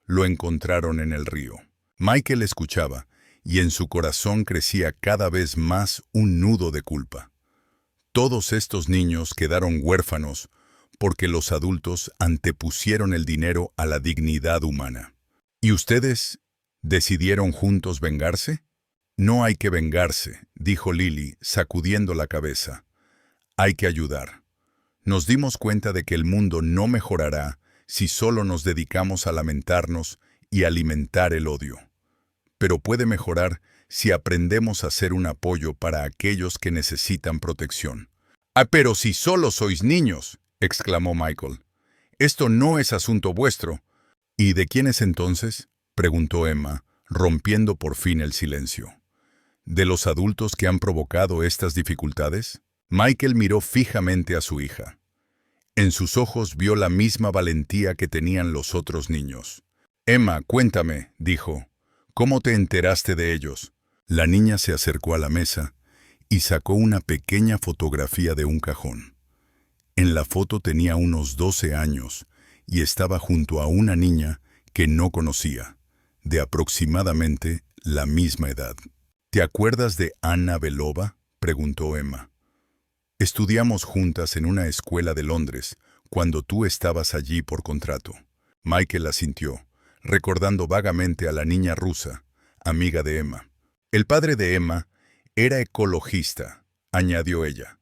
lo encontraron en el río. Michael escuchaba, y en su corazón crecía cada vez más un nudo de culpa. Todos estos niños quedaron huérfanos porque los adultos antepusieron el dinero a la dignidad humana. ¿Y ustedes decidieron juntos vengarse? No hay que vengarse, dijo Lily, sacudiendo la cabeza. Hay que ayudar. Nos dimos cuenta de que el mundo no mejorará si solo nos dedicamos a lamentarnos y alimentar el odio. Pero puede mejorar si aprendemos a ser un apoyo para aquellos que necesitan protección. «Ah, pero si solo sois niños», exclamó Michael. «Esto no es asunto vuestro». «¿Y de quién es entonces?», preguntó Emma, rompiendo por fin el silencio. ¿De los adultos que han provocado estas dificultades? Michael miró fijamente a su hija. En sus ojos vio la misma valentía que tenían los otros niños. «Emma, cuéntame», dijo. «¿Cómo te enteraste de ellos?» La niña se acercó a la mesa y sacó una pequeña fotografía de un cajón. En la foto tenía unos 12 años y estaba junto a una niña que no conocía, de aproximadamente la misma edad. «¿Te acuerdas de Anna Belova?», preguntó Emma. Estudiamos juntas en una escuela de Londres, cuando tú estabas allí por contrato. Michael asintió, recordando vagamente a la niña rusa, amiga de Emma. El padre de Emma era ecologista, añadió ella.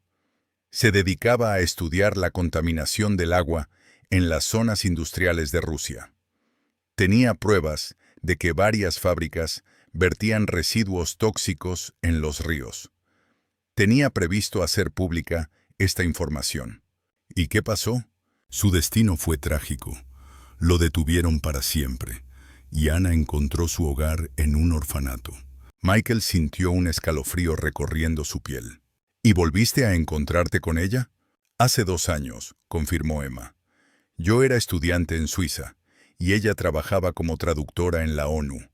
Se dedicaba a estudiar la contaminación del agua en las zonas industriales de Rusia. Tenía pruebas de que varias fábricas vertían residuos tóxicos en los ríos. Tenía previsto hacer pública esta información. ¿Y qué pasó? Su destino fue trágico. Lo detuvieron para siempre, y Ana encontró su hogar en un orfanato. Michael sintió un escalofrío recorriendo su piel. ¿Y volviste a encontrarte con ella? Hace 2 años, confirmó Emma. Yo era estudiante en Suiza, y ella trabajaba como traductora en la ONU.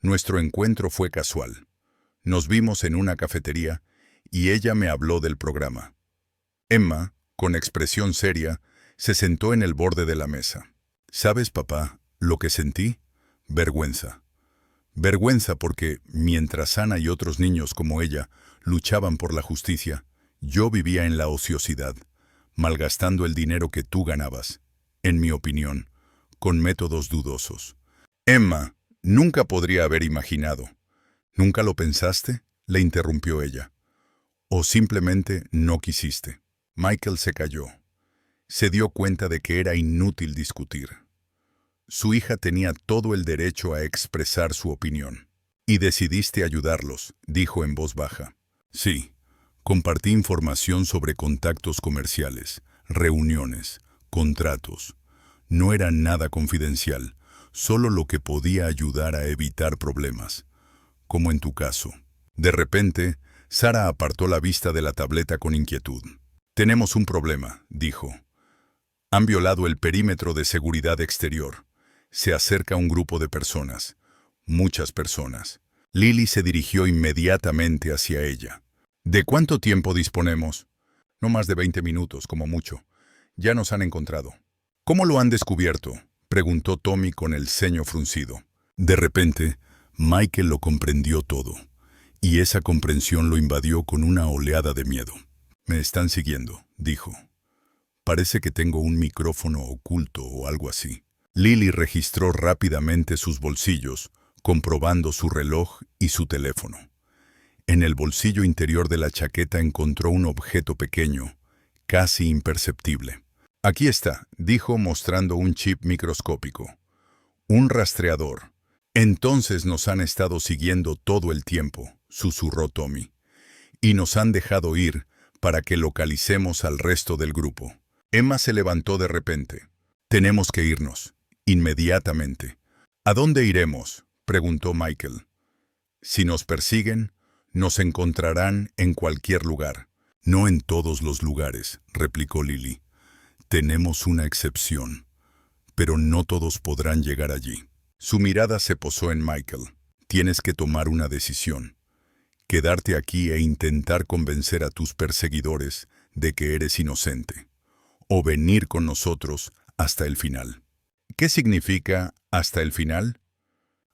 Nuestro encuentro fue casual. Nos vimos en una cafetería, y ella me habló del programa. Emma, con expresión seria, se sentó en el borde de la mesa. ¿Sabes, papá, lo que sentí? Vergüenza. Vergüenza porque, mientras Ana y otros niños como ella luchaban por la justicia, yo vivía en la ociosidad, malgastando el dinero que tú ganabas, en mi opinión, con métodos dudosos. Emma, nunca podría haber imaginado. ¿Nunca lo pensaste?, le interrumpió ella. ¿O simplemente no quisiste? Michael se calló. Se dio cuenta de que era inútil discutir. Su hija tenía todo el derecho a expresar su opinión. Y decidiste ayudarlos, dijo en voz baja. Sí, compartí información sobre contactos comerciales, reuniones, contratos. No era nada confidencial, solo lo que podía ayudar a evitar problemas, como en tu caso. De repente, Sara apartó la vista de la tableta con inquietud. Tenemos un problema, dijo. Han violado el perímetro de seguridad exterior. Se acerca un grupo de personas, muchas personas. Lily se dirigió inmediatamente hacia ella. ¿De cuánto tiempo disponemos? No más de 20 minutos, como mucho. Ya nos han encontrado. ¿Cómo lo han descubierto?, preguntó Tommy con el ceño fruncido. De repente, Michael lo comprendió todo, y esa comprensión lo invadió con una oleada de miedo. Me están siguiendo, dijo. Parece que tengo un micrófono oculto o algo así. Lily registró rápidamente sus bolsillos, comprobando su reloj y su teléfono. En el bolsillo interior de la chaqueta encontró un objeto pequeño, casi imperceptible. Aquí está, dijo mostrando un chip microscópico. Un rastreador. Entonces nos han estado siguiendo todo el tiempo, susurró Tommy. Y nos han dejado ir para que localicemos al resto del grupo. Emma se levantó de repente. Tenemos que irnos. Inmediatamente. ¿A dónde iremos?, preguntó Michael. Si nos persiguen, nos encontrarán en cualquier lugar. No en todos los lugares, replicó Lily. Tenemos una excepción, pero no todos podrán llegar allí. Su mirada se posó en Michael. Tienes que tomar una decisión. Quedarte aquí e intentar convencer a tus perseguidores de que eres inocente. O venir con nosotros hasta el final. ¿Qué significa hasta el final?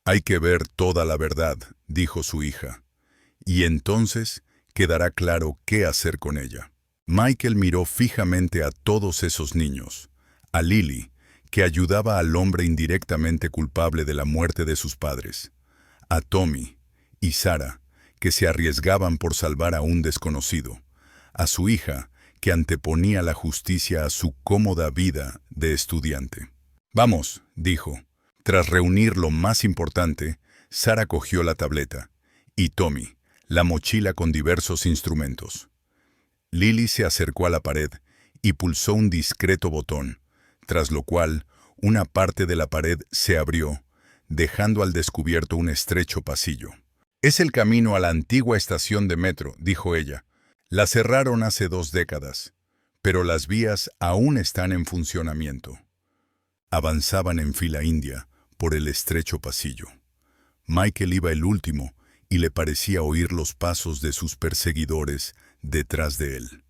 Hay que ver toda la verdad, dijo su hija. Y entonces quedará claro qué hacer con ella. Michael miró fijamente a todos esos niños, a Lily, que ayudaba al hombre indirectamente culpable de la muerte de sus padres, a Tommy y Sara, que se arriesgaban por salvar a un desconocido, a su hija, que anteponía la justicia a su cómoda vida de estudiante. Vamos, dijo. Tras reunir lo más importante, Sara cogió la tableta, y Tommy, la mochila con diversos instrumentos. Lily se acercó a la pared y pulsó un discreto botón, tras lo cual una parte de la pared se abrió, dejando al descubierto un estrecho pasillo. Es el camino a la antigua estación de metro, dijo ella. La cerraron hace 2 décadas, pero las vías aún están en funcionamiento. Avanzaban en fila india por el estrecho pasillo. Michael iba el último y le parecía oír los pasos de sus perseguidores detrás de él.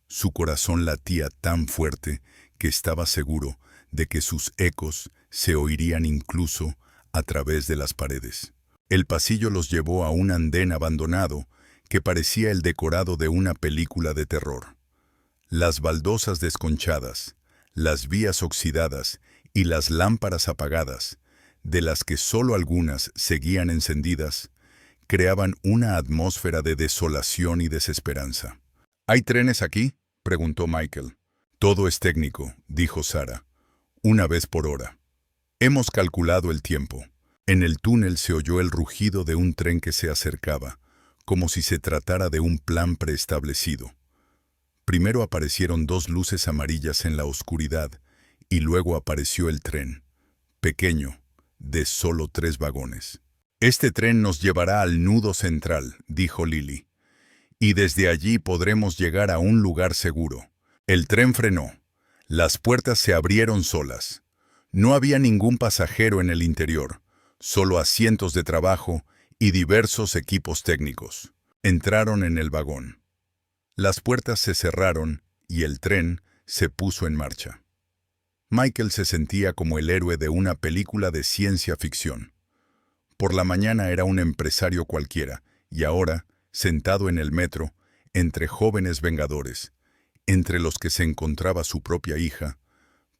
Su corazón latía tan fuerte que estaba seguro de que sus ecos se oirían incluso a través de las paredes. El pasillo los llevó a un andén abandonado que parecía el decorado de una película de terror. Las baldosas desconchadas, las vías oxidadas y las lámparas apagadas, de las que solo algunas seguían encendidas, creaban una atmósfera de desolación y desesperanza. ¿Hay trenes aquí?, preguntó Michael. Todo es técnico, dijo Sarah. Una vez por hora. Hemos calculado el tiempo. En el túnel se oyó el rugido de un tren que se acercaba, como si se tratara de un plan preestablecido. Primero aparecieron dos luces amarillas en la oscuridad, y luego apareció el tren, pequeño, de solo 3 vagones. «Este tren nos llevará al nudo central», dijo Lily, «y desde allí podremos llegar a un lugar seguro». El tren frenó. Las puertas se abrieron solas. No había ningún pasajero en el interior, solo asientos de trabajo y diversos equipos técnicos. Entraron en el vagón. Las puertas se cerraron y el tren se puso en marcha. Michael se sentía como el héroe de una película de ciencia ficción. Por la mañana era un empresario cualquiera, y ahora, sentado en el metro, entre jóvenes vengadores, entre los que se encontraba su propia hija,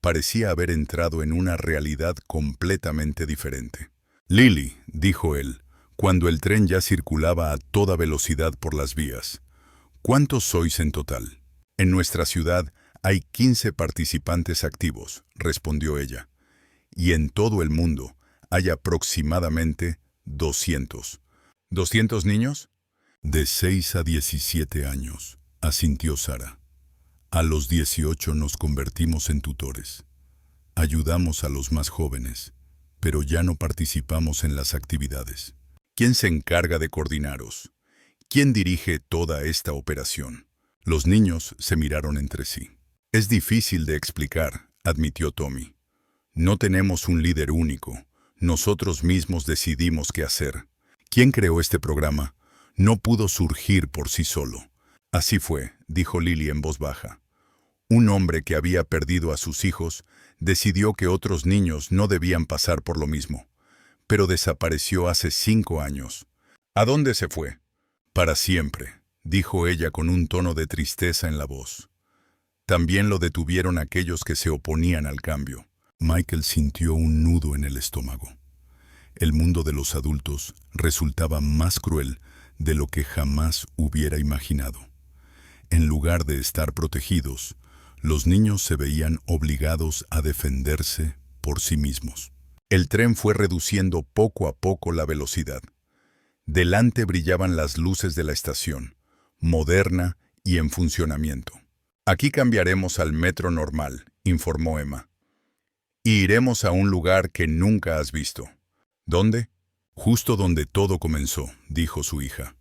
parecía haber entrado en una realidad completamente diferente. «Lily», dijo él, cuando el tren ya circulaba a toda velocidad por las vías, «¿cuántos sois en total?» «En nuestra ciudad hay 15 participantes activos», respondió ella, «y en todo el mundo hay aproximadamente 200. ¿200 niños?» «De 6 a 17 años», asintió Sarah. «A los 18 nos convertimos en tutores. Ayudamos a los más jóvenes, pero ya no participamos en las actividades». «¿Quién se encarga de coordinaros? ¿Quién dirige toda esta operación?» Los niños se miraron entre sí. «Es difícil de explicar», admitió Tommy. «No tenemos un líder único. Nosotros mismos decidimos qué hacer. ¿Quién creó este programa? No pudo surgir por sí solo». «Así fue», dijo Lily en voz baja. «Un hombre que había perdido a sus hijos decidió que otros niños no debían pasar por lo mismo, pero desapareció hace 5 años. ¿A dónde se fue?» «Para siempre», dijo ella con un tono de tristeza en la voz. «También lo detuvieron aquellos que se oponían al cambio». Michael sintió un nudo en el estómago. El mundo de los adultos resultaba más cruel de lo que jamás hubiera imaginado. En lugar de estar protegidos, los niños se veían obligados a defenderse por sí mismos. El tren fue reduciendo poco a poco la velocidad. Delante brillaban las luces de la estación, moderna y en funcionamiento. «Aquí cambiaremos al metro normal», informó Emma. «Y iremos a un lugar que nunca has visto». «¿Dónde?» «Justo donde todo comenzó», dijo su hija.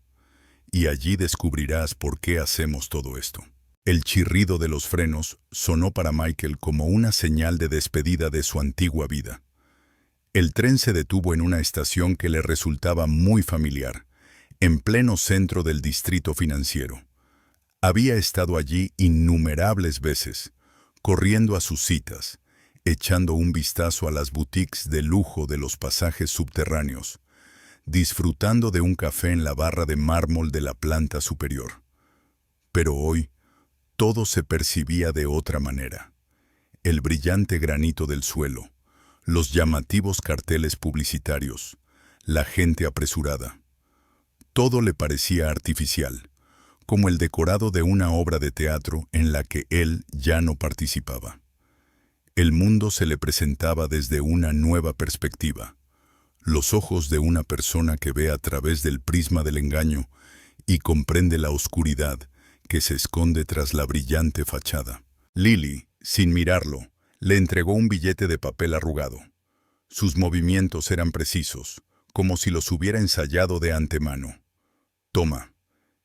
«Y allí descubrirás por qué hacemos todo esto». El chirrido de los frenos sonó para Michael como una señal de despedida de su antigua vida. El tren se detuvo en una estación que le resultaba muy familiar, en pleno centro del distrito financiero. Había estado allí innumerables veces, corriendo a sus citas, echando un vistazo a las boutiques de lujo de los pasajes subterráneos, disfrutando de un café en la barra de mármol de la planta superior. Pero hoy, todo se percibía de otra manera. El brillante granito del suelo, los llamativos carteles publicitarios, la gente apresurada. Todo le parecía artificial, como el decorado de una obra de teatro en la que él ya no participaba. El mundo se le presentaba desde una nueva perspectiva, los ojos de una persona que ve a través del prisma del engaño y comprende la oscuridad que se esconde tras la brillante fachada. Lily, sin mirarlo, le entregó un billete de papel arrugado. Sus movimientos eran precisos, como si los hubiera ensayado de antemano. «Toma,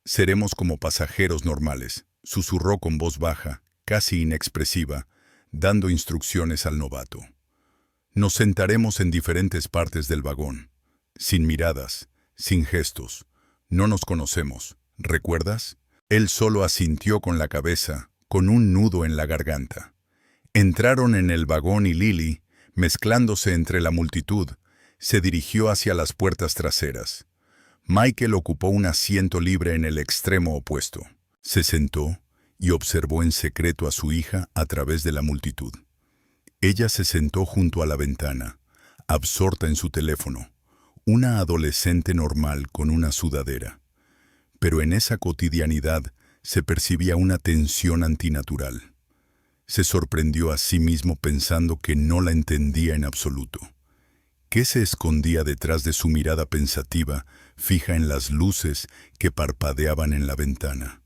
seremos como pasajeros normales», susurró con voz baja, casi inexpresiva, dando instrucciones al novato. «Nos sentaremos en diferentes partes del vagón, sin miradas, sin gestos. No nos conocemos, ¿recuerdas?» Él solo asintió con la cabeza, con un nudo en la garganta. Entraron en el vagón y Lily, mezclándose entre la multitud, se dirigió hacia las puertas traseras. Michael ocupó un asiento libre en el extremo opuesto. Se sentó y observó en secreto a su hija a través de la multitud. Ella se sentó junto a la ventana, absorta en su teléfono, una adolescente normal con una sudadera. Pero en esa cotidianidad se percibía una tensión antinatural. Se sorprendió a sí mismo pensando que no la entendía en absoluto. ¿Qué se escondía detrás de su mirada pensativa, fija en las luces que parpadeaban en la ventana?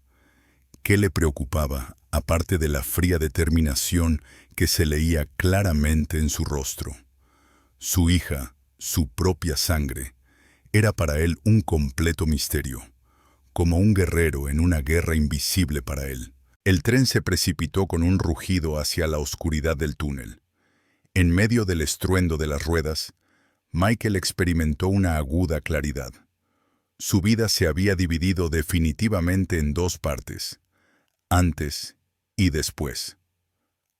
¿Qué le preocupaba, aparte de la fría determinación que se leía claramente en su rostro? Su hija, su propia sangre, era para él un completo misterio, como un guerrero en una guerra invisible para él. El tren se precipitó con un rugido hacia la oscuridad del túnel. En medio del estruendo de las ruedas, Michael experimentó una aguda claridad. Su vida se había dividido definitivamente en dos partes: antes y después.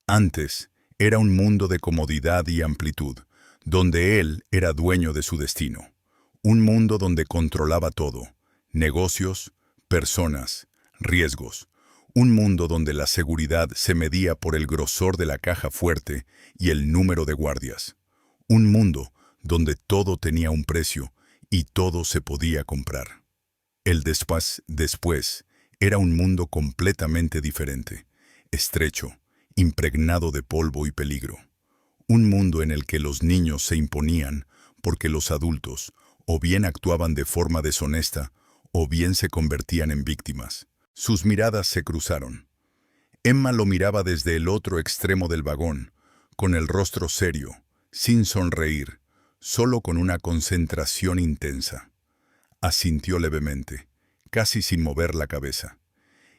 Antes era un mundo de comodidad y amplitud, donde él era dueño de su destino. Un mundo donde controlaba todo: negocios, personas, riesgos. Un mundo donde la seguridad se medía por el grosor de la caja fuerte y el número de guardias. Un mundo donde todo tenía un precio y todo se podía comprar. El después era un mundo completamente diferente, estrecho, impregnado de polvo y peligro. Un mundo en el que los niños se imponían porque los adultos o bien actuaban de forma deshonesta o bien se convertían en víctimas. Sus miradas se cruzaron. Emma lo miraba desde el otro extremo del vagón, con el rostro serio, sin sonreír, solo con una concentración intensa. Asintió levemente, casi sin mover la cabeza.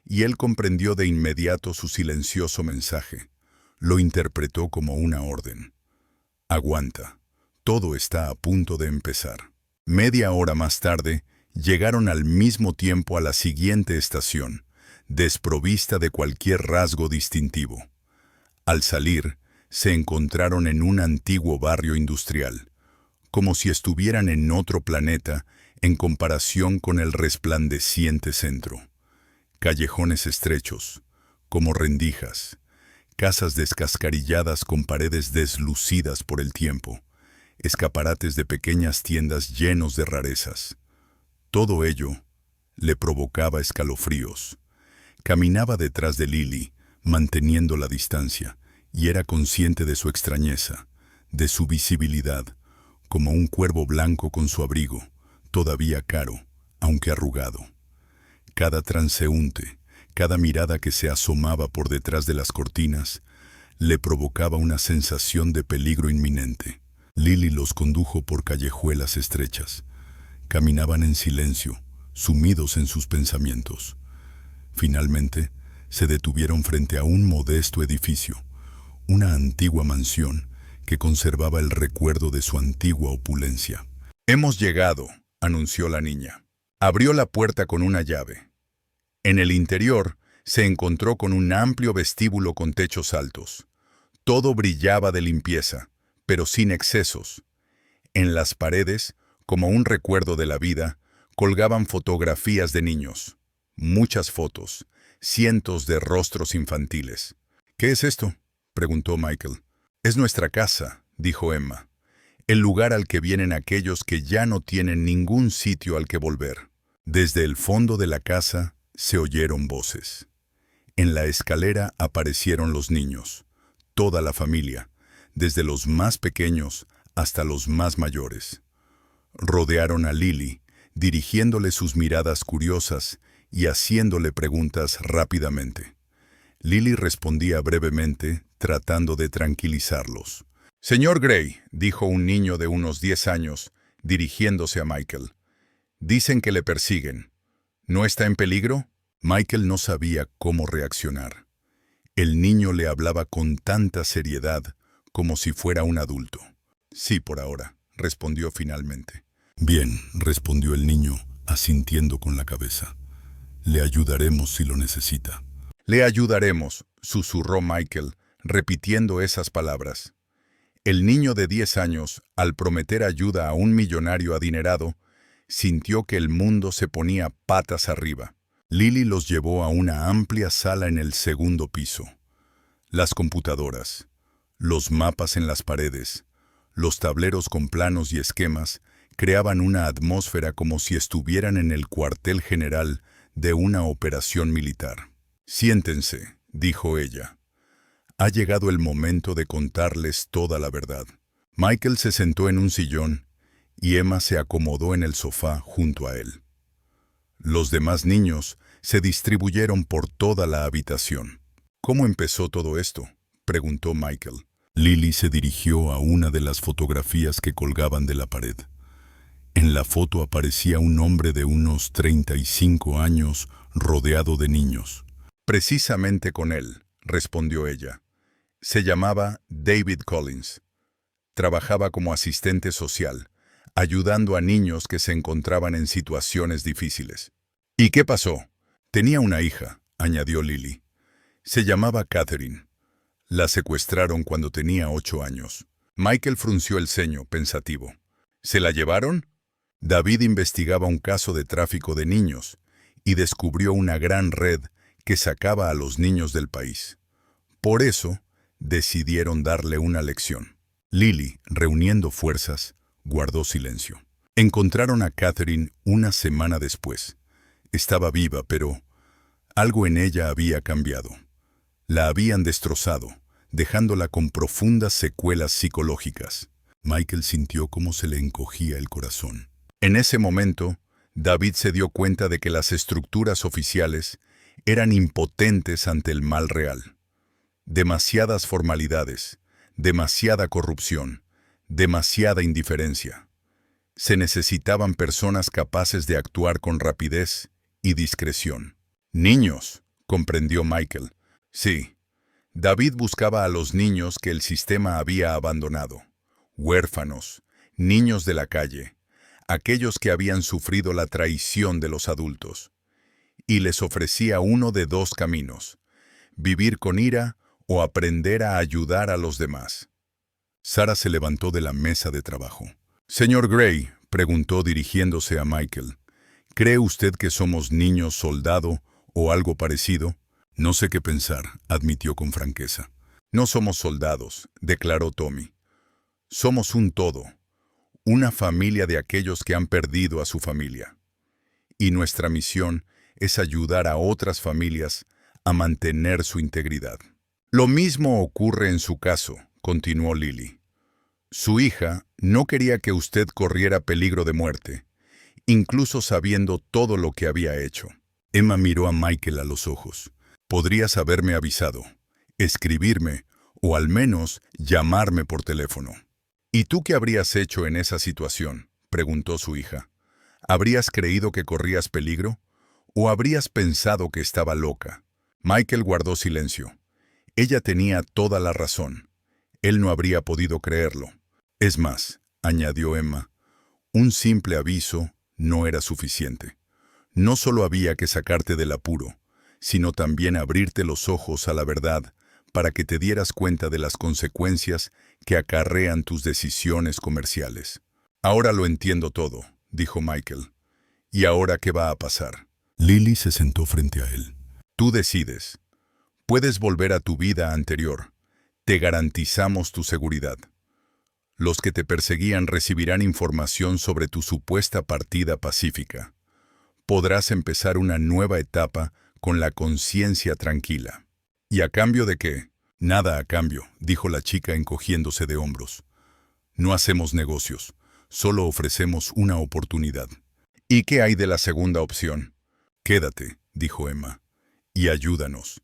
Y él comprendió de inmediato su silencioso mensaje. Lo interpretó como una orden. Aguanta, todo está a punto de empezar. Media hora más tarde, llegaron al mismo tiempo a la siguiente estación, desprovista de cualquier rasgo distintivo. Al salir, se encontraron en un antiguo barrio industrial, como si estuvieran en otro planeta en comparación con el resplandeciente centro. Callejones estrechos, como rendijas, casas descascarilladas con paredes deslucidas por el tiempo, escaparates de pequeñas tiendas llenos de rarezas. Todo ello le provocaba escalofríos. Caminaba detrás de Lily, manteniendo la distancia, y era consciente de su extrañeza, de su visibilidad, como un cuervo blanco con su abrigo, todavía caro, aunque arrugado. Cada transeúnte, cada mirada que se asomaba por detrás de las cortinas, le provocaba una sensación de peligro inminente. Lily los condujo por callejuelas estrechas. Caminaban en silencio, sumidos en sus pensamientos. Finalmente, se detuvieron frente a un modesto edificio, una antigua mansión que conservaba el recuerdo de su antigua opulencia. «Hemos llegado», anunció la niña. Abrió la puerta con una llave. En el interior se encontró con un amplio vestíbulo con techos altos. Todo brillaba de limpieza, pero sin excesos. En las paredes, como un recuerdo de la vida, colgaban fotografías de niños. Muchas fotos, cientos de rostros infantiles. «¿Qué es esto?», preguntó Michael. «Es nuestra casa», dijo Emma. «El lugar al que vienen aquellos que ya no tienen ningún sitio al que volver». Desde el fondo de la casa se oyeron voces. En la escalera aparecieron los niños, toda la familia, desde los más pequeños hasta los más mayores. Rodearon a Lily, dirigiéndole sus miradas curiosas y haciéndole preguntas rápidamente. Lily respondía brevemente, tratando de tranquilizarlos. «Señor Gray», dijo un niño de unos 10 años, dirigiéndose a Michael. «Dicen que le persiguen. ¿No está en peligro?». Michael no sabía cómo reaccionar. El niño le hablaba con tanta seriedad como si fuera un adulto. «Sí, por ahora», respondió finalmente. «Bien», respondió el niño, asintiendo con la cabeza. «Le ayudaremos si lo necesita». «Le ayudaremos», susurró Michael, repitiendo esas palabras. El niño de 10 años, al prometer ayuda a un millonario adinerado, sintió que el mundo se ponía patas arriba. Lily los llevó a una amplia sala en el segundo piso. Las computadoras, los mapas en las paredes, los tableros con planos y esquemas creaban una atmósfera como si estuvieran en el cuartel general de una operación militar. «Siéntense», dijo ella. «Ha llegado el momento de contarles toda la verdad». Michael se sentó en un sillón y Emma se acomodó en el sofá junto a él. Los demás niños se distribuyeron por toda la habitación. «¿Cómo empezó todo esto?», preguntó Michael. Lily se dirigió a una de las fotografías que colgaban de la pared. En la foto aparecía un hombre de unos 35 años rodeado de niños. «Precisamente con él», respondió ella. «Se llamaba David Collins. Trabajaba como asistente social, ayudando a niños que se encontraban en situaciones difíciles». «¿Y qué pasó?». «Tenía una hija», añadió Lily. «Se llamaba Catherine. La secuestraron cuando tenía 8 años». Michael frunció el ceño, pensativo. «¿Se la llevaron?». David investigaba un caso de tráfico de niños y descubrió una gran red que sacaba a los niños del país. Por eso, decidieron darle una lección. Lily, reuniendo fuerzas, guardó silencio. Encontraron a Catherine una semana después. Estaba viva, pero algo en ella había cambiado. La habían destrozado, dejándola con profundas secuelas psicológicas. Michael sintió cómo se le encogía el corazón. En ese momento, David se dio cuenta de que las estructuras oficiales eran impotentes ante el mal real. Demasiadas formalidades, demasiada corrupción, demasiada indiferencia. Se necesitaban personas capaces de actuar con rapidez y discreción. «Niños», comprendió Michael. Sí, David buscaba a los niños que el sistema había abandonado. Huérfanos, niños de la calle, aquellos que habían sufrido la traición de los adultos. Y les ofrecía uno de 2 caminos: vivir con ira o aprender a ayudar a los demás. Sara se levantó de la mesa de trabajo. «Señor Gray», preguntó dirigiéndose a Michael, «¿cree usted que somos niños soldado o algo parecido?» «No sé qué pensar», admitió con franqueza. «No somos soldados», declaró Tommy. «Somos un todo, una familia de aquellos que han perdido a su familia. Y nuestra misión es ayudar a otras familias a mantener su integridad». «Lo mismo ocurre en su caso», continuó Lily. «Su hija no quería que usted corriera peligro de muerte, incluso sabiendo todo lo que había hecho». Emma miró a Michael a los ojos. «Podrías haberme avisado, escribirme o al menos llamarme por teléfono». «¿Y tú qué habrías hecho en esa situación?», preguntó su hija. «¿Habrías creído que corrías peligro o habrías pensado que estaba loca?». Michael guardó silencio. Ella tenía toda la razón. Él no habría podido creerlo. «Es más», añadió Emma, «un simple aviso no era suficiente. No solo había que sacarte del apuro, sino también abrirte los ojos a la verdad para que te dieras cuenta de las consecuencias que acarrean tus decisiones comerciales». «Ahora lo entiendo todo», dijo Michael. «¿Y ahora qué va a pasar?». Lily se sentó frente a él. «Tú decides. Puedes volver a tu vida anterior. Te garantizamos tu seguridad. Los que te perseguían recibirán información sobre tu supuesta partida pacífica. Podrás empezar una nueva etapa con la conciencia tranquila». «¿Y a cambio de qué?». «Nada a cambio», dijo la chica encogiéndose de hombros. «No hacemos negocios, solo ofrecemos una oportunidad». «¿Y qué hay de la segunda opción?». «Quédate», dijo Emma, «y ayúdanos.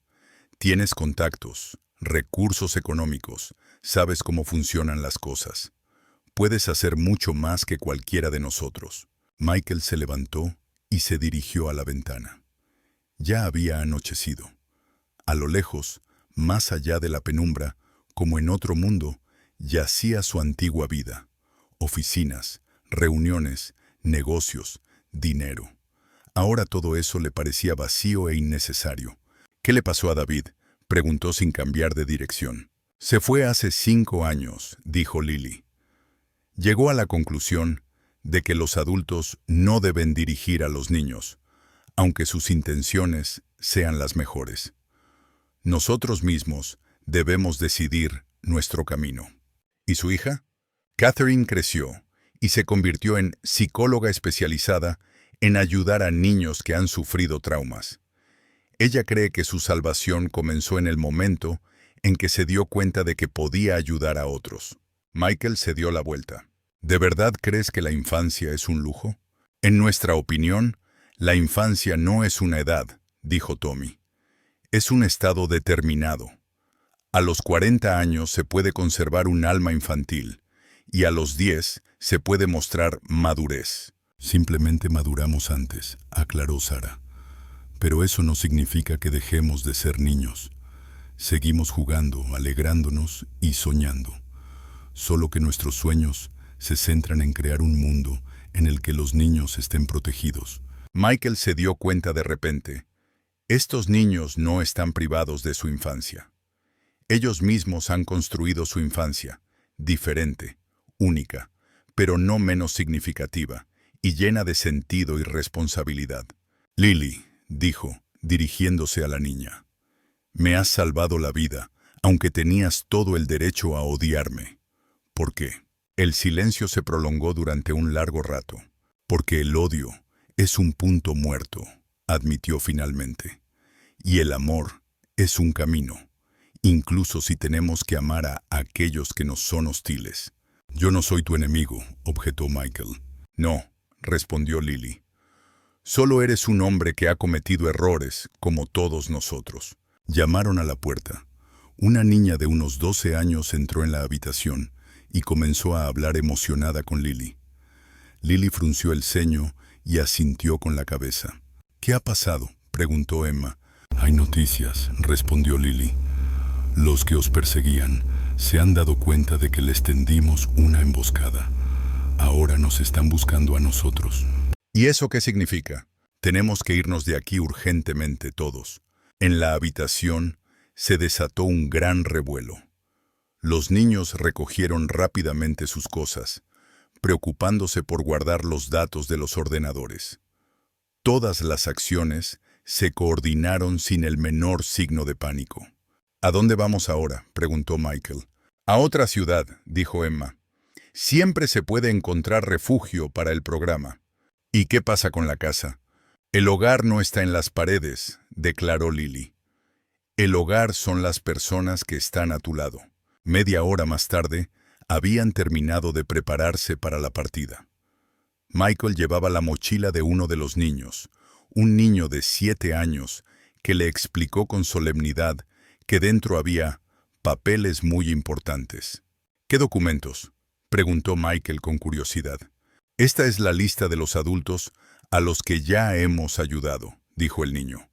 Tienes contactos, recursos económicos, sabes cómo funcionan las cosas. Puedes hacer mucho más que cualquiera de nosotros». Michael se levantó y se dirigió a la ventana. Ya había anochecido. A lo lejos, más allá de la penumbra, como en otro mundo, yacía su antigua vida. Oficinas, reuniones, negocios, dinero. Ahora todo eso le parecía vacío e innecesario. «¿Qué le pasó a David?», preguntó sin cambiar de dirección. «Se fue hace 5 años», dijo Lily. Llegó a la conclusión de que los adultos no deben dirigir a los niños, aunque sus intenciones sean las mejores. Nosotros mismos debemos decidir nuestro camino. ¿Y su hija? Catherine creció y se convirtió en psicóloga especializada en ayudar a niños que han sufrido traumas. Ella cree que su salvación comenzó en el momento en que se dio cuenta de que podía ayudar a otros. Michael se dio la vuelta. ¿De verdad crees que la infancia es un lujo? En nuestra opinión, la infancia no es una edad, dijo Tommy. Es un estado determinado. A los 40 años se puede conservar un alma infantil, y a los 10 se puede mostrar madurez. Simplemente maduramos antes, aclaró Sara. Pero eso no significa que dejemos de ser niños. Seguimos jugando, alegrándonos y soñando. Solo que nuestros sueños se centran en crear un mundo en el que los niños estén protegidos. Michael se dio cuenta de repente. Estos niños no están privados de su infancia. Ellos mismos han construido su infancia, diferente, única, pero no menos significativa, y llena de sentido y responsabilidad. Lily, dijo, dirigiéndose a la niña, me has salvado la vida, aunque tenías todo el derecho a odiarme. ¿Por qué? El silencio se prolongó durante un largo rato. Porque el odio es un punto muerto, admitió finalmente. Y el amor es un camino, incluso si tenemos que amar a aquellos que nos son hostiles. Yo no soy tu enemigo, objetó Michael. No, respondió Lily. Solo eres un hombre que ha cometido errores, como todos nosotros. Llamaron a la puerta. Una niña de unos 12 años entró en la habitación y comenzó a hablar emocionada con Lily. Lily frunció el ceño y asintió con la cabeza. ¿Qué ha pasado?, preguntó Emma. Hay noticias, respondió Lily. Los que os perseguían se han dado cuenta de que les tendimos una emboscada. Ahora nos están buscando a nosotros. ¿Y eso qué significa? Tenemos que irnos de aquí urgentemente todos. En la habitación se desató un gran revuelo. Los niños recogieron rápidamente sus cosas, preocupándose por guardar los datos de los ordenadores. Todas las acciones se coordinaron sin el menor signo de pánico. ¿A dónde vamos ahora?, preguntó Michael. A otra ciudad, dijo Emma. Siempre se puede encontrar refugio para el programa. ¿Y qué pasa con la casa? El hogar no está en las paredes, declaró Lily. El hogar son las personas que están a tu lado. Media hora más tarde, habían terminado de prepararse para la partida. Michael llevaba la mochila de uno de los niños, un niño de 7 años, que le explicó con solemnidad que dentro había papeles muy importantes. ¿Qué documentos?, preguntó Michael con curiosidad. Esta es la lista de los adultos a los que ya hemos ayudado, dijo el niño.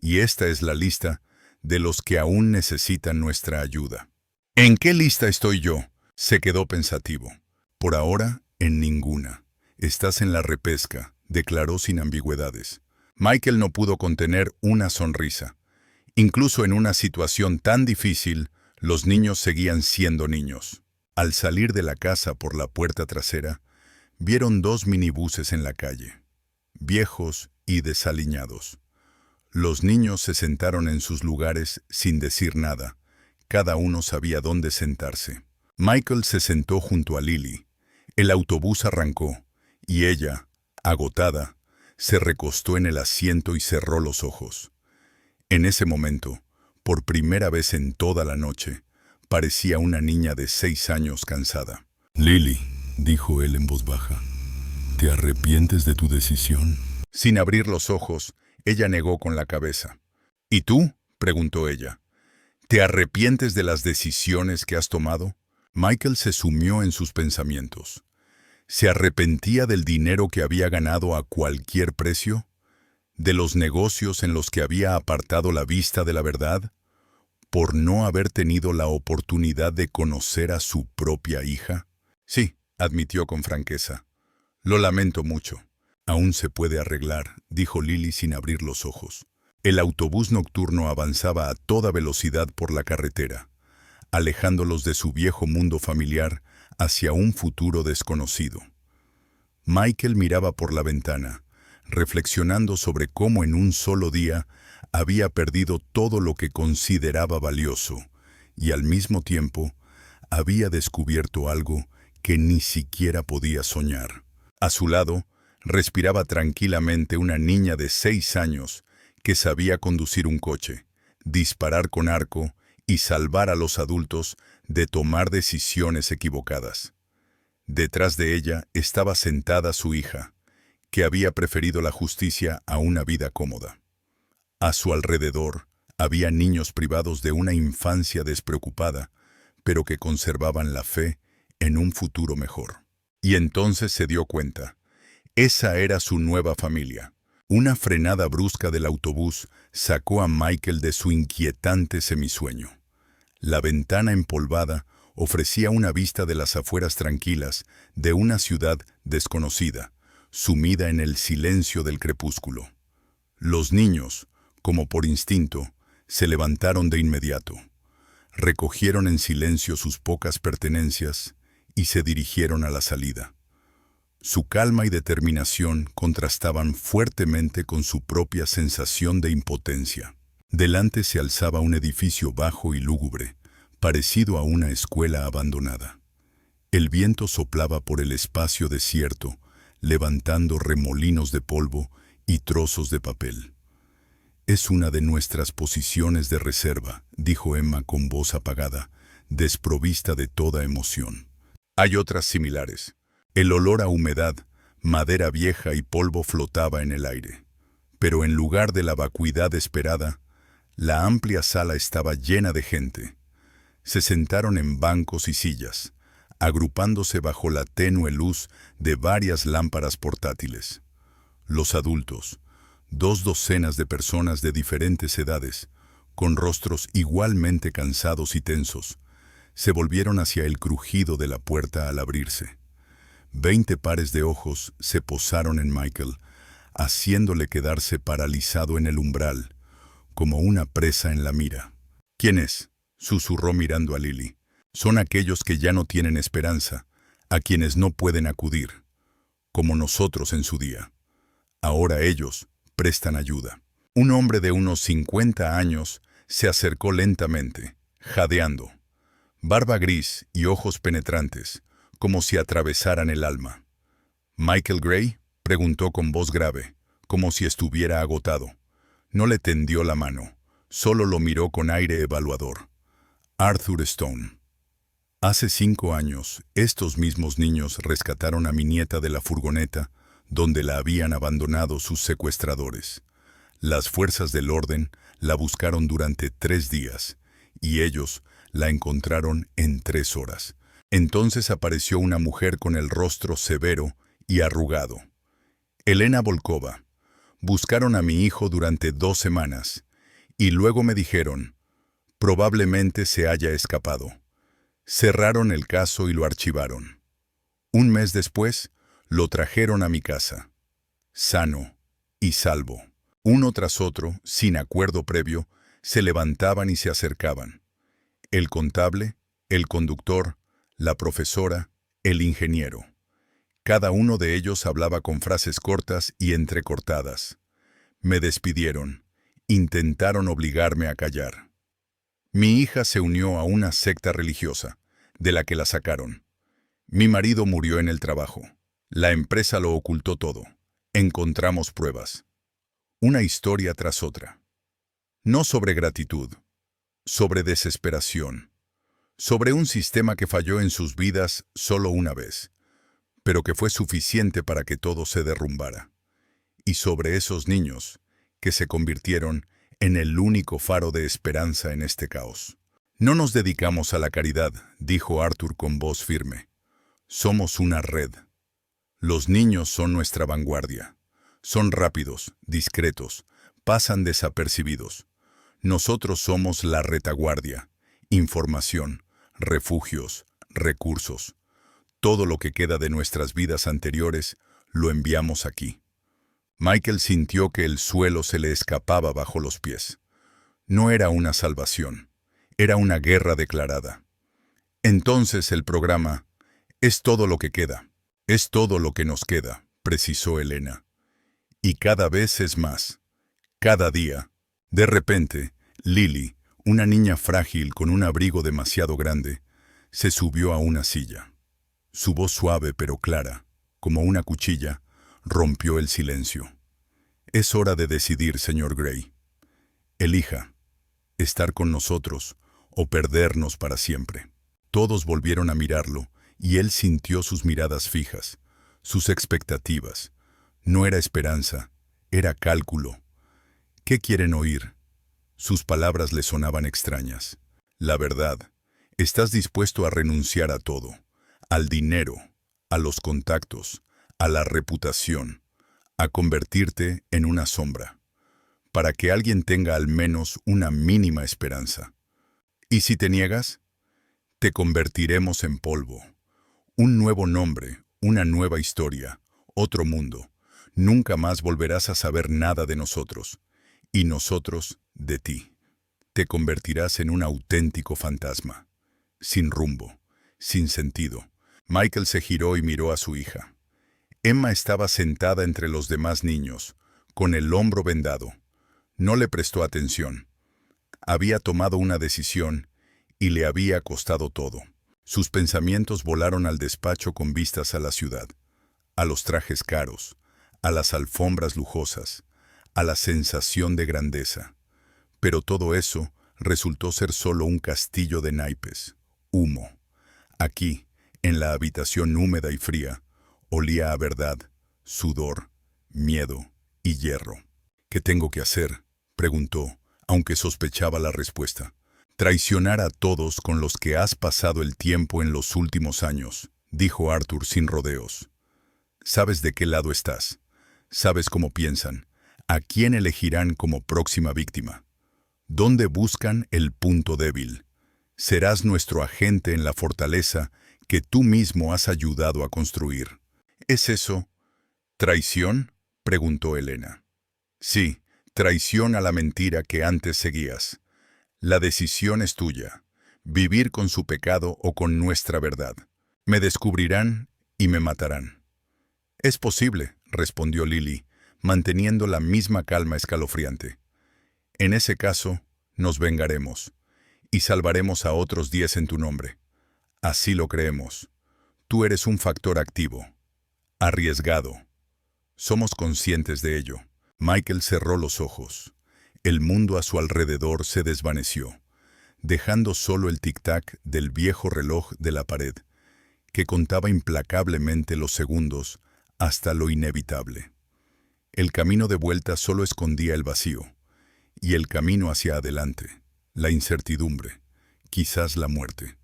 Y esta es la lista de los que aún necesitan nuestra ayuda. ¿En qué lista estoy yo?, se quedó pensativo. Por ahora, en ninguna. Estás en la repesca, declaró sin ambigüedades. Michael no pudo contener una sonrisa. Incluso en una situación tan difícil, los niños seguían siendo niños. Al salir de la casa por la puerta trasera, vieron 2 minibuses en la calle, viejos y desaliñados. Los niños se sentaron en sus lugares sin decir nada. Cada uno sabía dónde sentarse. Michael se sentó junto a Lily. El autobús arrancó, y ella, agotada, se recostó en el asiento y cerró los ojos. En ese momento, por primera vez en toda la noche, parecía una niña de 6 años cansada. Lily, dijo él en voz baja, ¿te arrepientes de tu decisión? Sin abrir los ojos, ella negó con la cabeza. ¿Y tú?, preguntó ella. ¿Te arrepientes de las decisiones que has tomado? Michael se sumió en sus pensamientos. ¿Se arrepentía del dinero que había ganado a cualquier precio? ¿De los negocios en los que había apartado la vista de la verdad? ¿Por no haber tenido la oportunidad de conocer a su propia hija? Sí, admitió con franqueza. Lo lamento mucho. Aún se puede arreglar, dijo Lily sin abrir los ojos. El autobús nocturno avanzaba a toda velocidad por la carretera, alejándolos de su viejo mundo familiar hacia un futuro desconocido. Michael miraba por la ventana, reflexionando sobre cómo en un solo día había perdido todo lo que consideraba valioso y al mismo tiempo había descubierto algo que ni siquiera podía soñar. A su lado, respiraba tranquilamente una niña de 6 años que sabía conducir un coche, disparar con arco y salvar a los adultos de tomar decisiones equivocadas. Detrás de ella estaba sentada su hija, que había preferido la justicia a una vida cómoda. A su alrededor había niños privados de una infancia despreocupada, pero que conservaban la fe en un futuro mejor. Y entonces se dio cuenta. Esa era su nueva familia. Una frenada brusca del autobús sacó a Michael de su inquietante semisueño. La ventana empolvada ofrecía una vista de las afueras tranquilas de una ciudad desconocida, sumida en el silencio del crepúsculo. Los niños, como por instinto, se levantaron de inmediato. Recogieron en silencio sus pocas pertenencias y se dirigieron a la salida. Su calma y determinación contrastaban fuertemente con su propia sensación de impotencia. Delante se alzaba un edificio bajo y lúgubre, parecido a una escuela abandonada. El viento soplaba por el espacio desierto, levantando remolinos de polvo y trozos de papel. «Es una de nuestras posiciones de reserva», dijo Emma con voz apagada, desprovista de toda emoción. «Hay otras similares». El olor a humedad, madera vieja y polvo flotaba en el aire. Pero en lugar de la vacuidad esperada, la amplia sala estaba llena de gente. Se sentaron en bancos y sillas, agrupándose bajo la tenue luz de varias lámparas portátiles. Los adultos, 2 docenas de personas de diferentes edades, con rostros igualmente cansados y tensos, se volvieron hacia el crujido de la puerta al abrirse. 20 pares de ojos se posaron en Michael, haciéndole quedarse paralizado en el umbral, como una presa en la mira. «¿Quién es?», susurró mirando a Lily. «Son aquellos que ya no tienen esperanza, a quienes no pueden acudir, como nosotros en su día. Ahora ellos prestan ayuda». Un hombre de unos 50 años se acercó lentamente, jadeando. Barba gris y ojos penetrantes, como si atravesaran el alma. «¿Michael Gray?», preguntó con voz grave, como si estuviera agotado. No le tendió la mano, solo lo miró con aire evaluador. «Arthur Stone». Hace 5 años, estos mismos niños rescataron a mi nieta de la furgoneta donde la habían abandonado sus secuestradores. Las fuerzas del orden la buscaron durante 3 días, y ellos la encontraron en 3 horas. Entonces apareció una mujer con el rostro severo y arrugado. Elena Volkova. Buscaron a mi hijo durante 2 semanas, y luego me dijeron, probablemente se haya escapado. Cerraron el caso y lo archivaron. Un mes después, lo trajeron a mi casa, sano y salvo. Uno tras otro, sin acuerdo previo, se levantaban y se acercaban. El contable, el conductor, la profesora, el ingeniero. Cada uno de ellos hablaba con frases cortas y entrecortadas. Me despidieron. Intentaron obligarme a callar. Mi hija se unió a una secta religiosa, de la que la sacaron. Mi marido murió en el trabajo. La empresa lo ocultó todo. Encontramos pruebas. Una historia tras otra. No sobre gratitud, sobre desesperación. Sobre un sistema que falló en sus vidas solo una vez, pero que fue suficiente para que todo se derrumbara. Y sobre esos niños, que se convirtieron en el único faro de esperanza en este caos. «No nos dedicamos a la caridad», dijo Arthur con voz firme. «Somos una red. Los niños son nuestra vanguardia. Son rápidos, discretos, pasan desapercibidos. Nosotros somos la retaguardia, información, refugios, recursos. Todo lo que queda de nuestras vidas anteriores lo enviamos aquí». Michael sintió que el suelo se le escapaba bajo los pies. No era una salvación, era una guerra declarada. Entonces el programa «Es todo lo que queda». Es todo lo que nos queda, precisó Elena. Y cada vez es más. Cada día. De repente, Lily, una niña frágil con un abrigo demasiado grande, se subió a una silla. Su voz suave pero clara, como una cuchilla, rompió el silencio. Es hora de decidir, señor Grey. Elija, estar con nosotros o perdernos para siempre. Todos volvieron a mirarlo y él sintió sus miradas fijas, sus expectativas. No era esperanza, era cálculo. ¿Qué quieren oír? Sus palabras le sonaban extrañas. La verdad, estás dispuesto a renunciar a todo, al dinero, a los contactos, a la reputación, a convertirte en una sombra, para que alguien tenga al menos una mínima esperanza. ¿Y si te niegas? Te convertiremos en polvo. Un nuevo nombre, una nueva historia, otro mundo. Nunca más volverás a saber nada de nosotros, y nosotros de ti. Te convertirás en un auténtico fantasma, sin rumbo, sin sentido. Michael se giró y miró a su hija. Emma estaba sentada entre los demás niños, con el hombro vendado. No le prestó atención. Había tomado una decisión y le había costado todo. Sus pensamientos volaron al despacho con vistas a la ciudad, a los trajes caros, a las alfombras lujosas, a la sensación de grandeza. Pero todo eso resultó ser solo un castillo de naipes, humo. Aquí, en la habitación húmeda y fría, olía a verdad, sudor, miedo y hierro. ¿Qué tengo que hacer?, preguntó, aunque sospechaba la respuesta. Traicionar a todos con los que has pasado el tiempo en los últimos años, dijo Arthur sin rodeos. Sabes de qué lado estás, sabes cómo piensan, a quién elegirán como próxima víctima, dónde buscan el punto débil. Serás nuestro agente en la fortaleza que tú mismo has ayudado a construir. ¿Es eso traición?, preguntó Elena. Sí, traición a la mentira que antes seguías. La decisión es tuya, vivir con su pecado o con nuestra verdad. Me descubrirán y me matarán. Es posible, respondió Lily, manteniendo la misma calma escalofriante. En ese caso, nos vengaremos, y salvaremos a otros 10 en tu nombre. Así lo creemos. Tú eres un factor activo, arriesgado. Somos conscientes de ello. Michael cerró los ojos. El mundo a su alrededor se desvaneció, dejando solo el tic-tac del viejo reloj de la pared, que contaba implacablemente los segundos hasta lo inevitable. El camino de vuelta solo escondía el vacío, y el camino hacia adelante, la incertidumbre, quizás la muerte.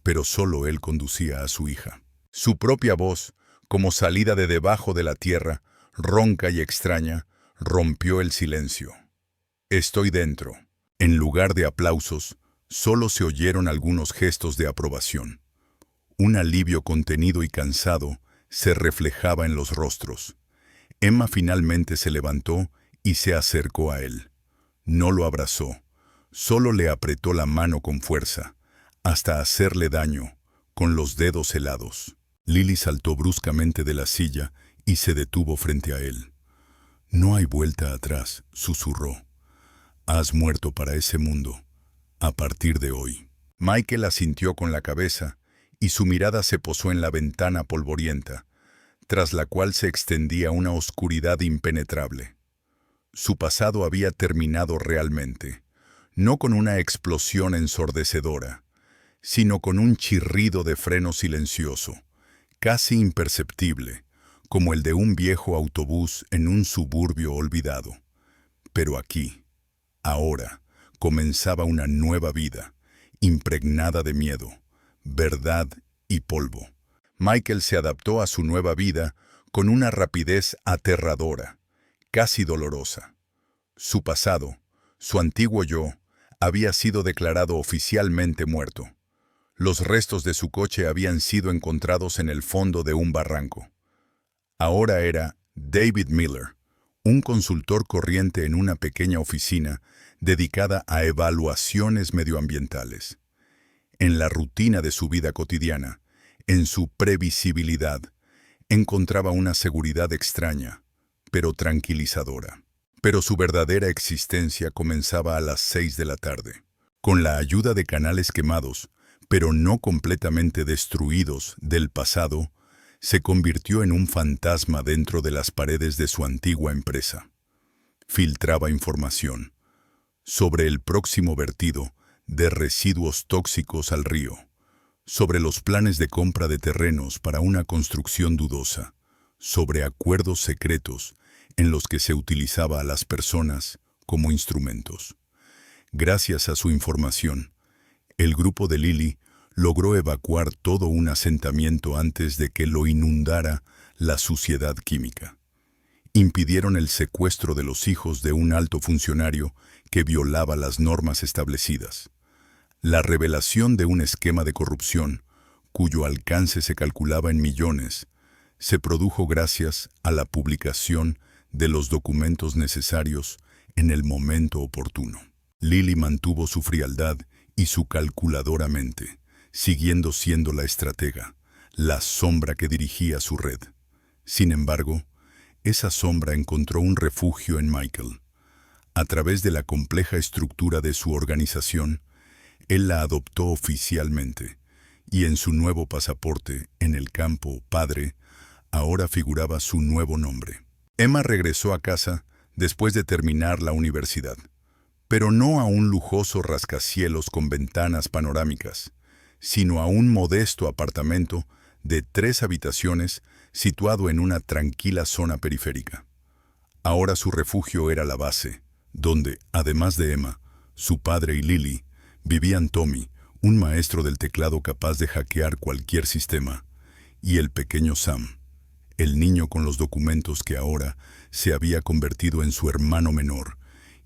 Pero solo él conducía a su hija. Su propia voz, como salida de debajo de la tierra, ronca y extraña, rompió el silencio. Estoy dentro. En lugar de aplausos, solo se oyeron algunos gestos de aprobación. Un alivio contenido y cansado se reflejaba en los rostros. Emma finalmente se levantó y se acercó a él. No lo abrazó, solo le apretó la mano con fuerza, hasta hacerle daño, con los dedos helados. Lily saltó bruscamente de la silla y se detuvo frente a él. No hay vuelta atrás, susurró. Has muerto para ese mundo, a partir de hoy. Michael asintió con la cabeza y su mirada se posó en la ventana polvorienta, tras la cual se extendía una oscuridad impenetrable. Su pasado había terminado realmente, no con una explosión ensordecedora, sino con un chirrido de freno silencioso, casi imperceptible, como el de un viejo autobús en un suburbio olvidado. Pero aquí, ahora, comenzaba una nueva vida, impregnada de miedo, verdad y polvo. Michael se adaptó a su nueva vida con una rapidez aterradora, casi dolorosa. Su pasado, su antiguo yo, había sido declarado oficialmente muerto. Los restos de su coche habían sido encontrados en el fondo de un barranco. Ahora era David Miller, un consultor corriente en una pequeña oficina dedicada a evaluaciones medioambientales. En la rutina de su vida cotidiana, en su previsibilidad, encontraba una seguridad extraña, pero tranquilizadora. Pero su verdadera existencia comenzaba a las 6 de la tarde. Con la ayuda de canales quemados, pero no completamente destruidos, del pasado, se convirtió en un fantasma dentro de las paredes de su antigua empresa. Filtraba información sobre el próximo vertido de residuos tóxicos al río, sobre los planes de compra de terrenos para una construcción dudosa, sobre acuerdos secretos en los que se utilizaba a las personas como instrumentos. Gracias a su información, el grupo de Lily logró evacuar todo un asentamiento antes de que lo inundara la suciedad química. Impidieron el secuestro de los hijos de un alto funcionario que violaba las normas establecidas. La revelación de un esquema de corrupción, cuyo alcance se calculaba en millones, se produjo gracias a la publicación de los documentos necesarios en el momento oportuno. Lily mantuvo su frialdad y su calculadora mente, siguiendo siendo la estratega, la sombra que dirigía su red. Sin embargo, esa sombra encontró un refugio en Michael. A través de la compleja estructura de su organización, él la adoptó oficialmente, y en su nuevo pasaporte, en el campo padre, ahora figuraba su nuevo nombre. Emma regresó a casa después de terminar la universidad, pero no a un lujoso rascacielos con ventanas panorámicas, sino a un modesto apartamento de 3 habitaciones situado en una tranquila zona periférica. Ahora su refugio era la base, donde, además de Emma, su padre y Lily, vivían Tommy, un maestro del teclado capaz de hackear cualquier sistema, y el pequeño Sam, el niño con los documentos que ahora se había convertido en su hermano menor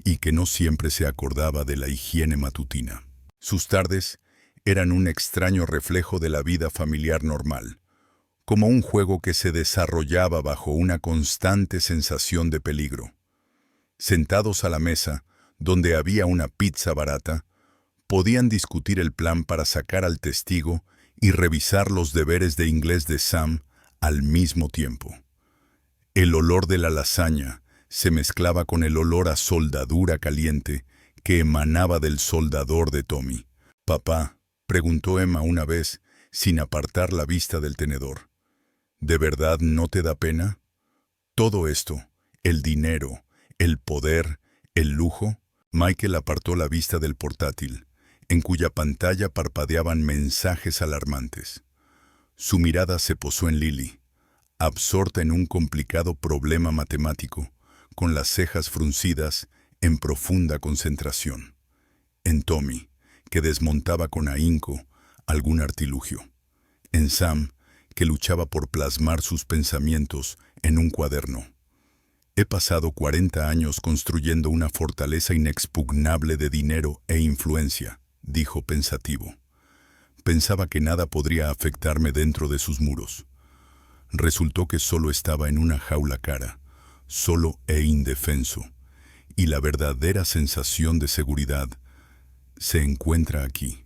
y que no siempre se acordaba de la higiene matutina. Sus tardes eran un extraño reflejo de la vida familiar normal, como un juego que se desarrollaba bajo una constante sensación de peligro. Sentados a la mesa, donde había una pizza barata, podían discutir el plan para sacar al testigo y revisar los deberes de inglés de Sam al mismo tiempo. El olor de la lasaña se mezclaba con el olor a soldadura caliente que emanaba del soldador de Tommy. «Papá», preguntó Emma una vez, sin apartar la vista del tenedor, ¿de verdad no te da pena? Todo esto, el dinero, el poder, el lujo. Michael apartó la vista del portátil, en cuya pantalla parpadeaban mensajes alarmantes. Su mirada se posó en Lily, absorta en un complicado problema matemático, con las cejas fruncidas en profunda concentración. En Tommy, que desmontaba con ahínco algún artilugio. En Sam, que luchaba por plasmar sus pensamientos en un cuaderno. He pasado 40 años construyendo una fortaleza inexpugnable de dinero e influencia, dijo pensativo. Pensaba que nada podría afectarme dentro de sus muros. Resultó que solo estaba en una jaula cara, solo e indefenso, y la verdadera sensación de seguridad se encuentra aquí.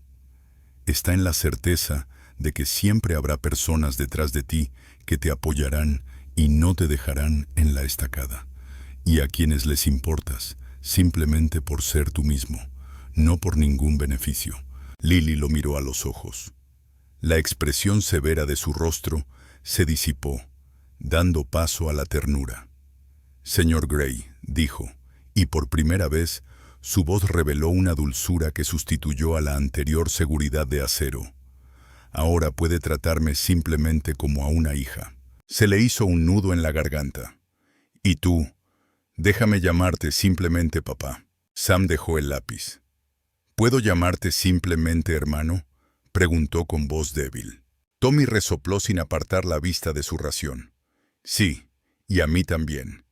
Está en la certeza de que siempre habrá personas detrás de ti que te apoyarán y no te dejarán en la estacada, y a quienes les importas simplemente por ser tú mismo, no por ningún beneficio. Lily lo miró a los ojos. La expresión severa de su rostro se disipó, dando paso a la ternura. «Señor Gray», dijo, y por primera vez su voz reveló una dulzura que sustituyó a la anterior seguridad de acero. «Ahora puede tratarme simplemente como a una hija». Se le hizo un nudo en la garganta. «Y tú, déjame llamarte simplemente papá». Sam dejó el lápiz. «¿Puedo llamarte simplemente hermano?», preguntó con voz débil. Tommy resopló sin apartar la vista de su ración. «Sí, y a mí también.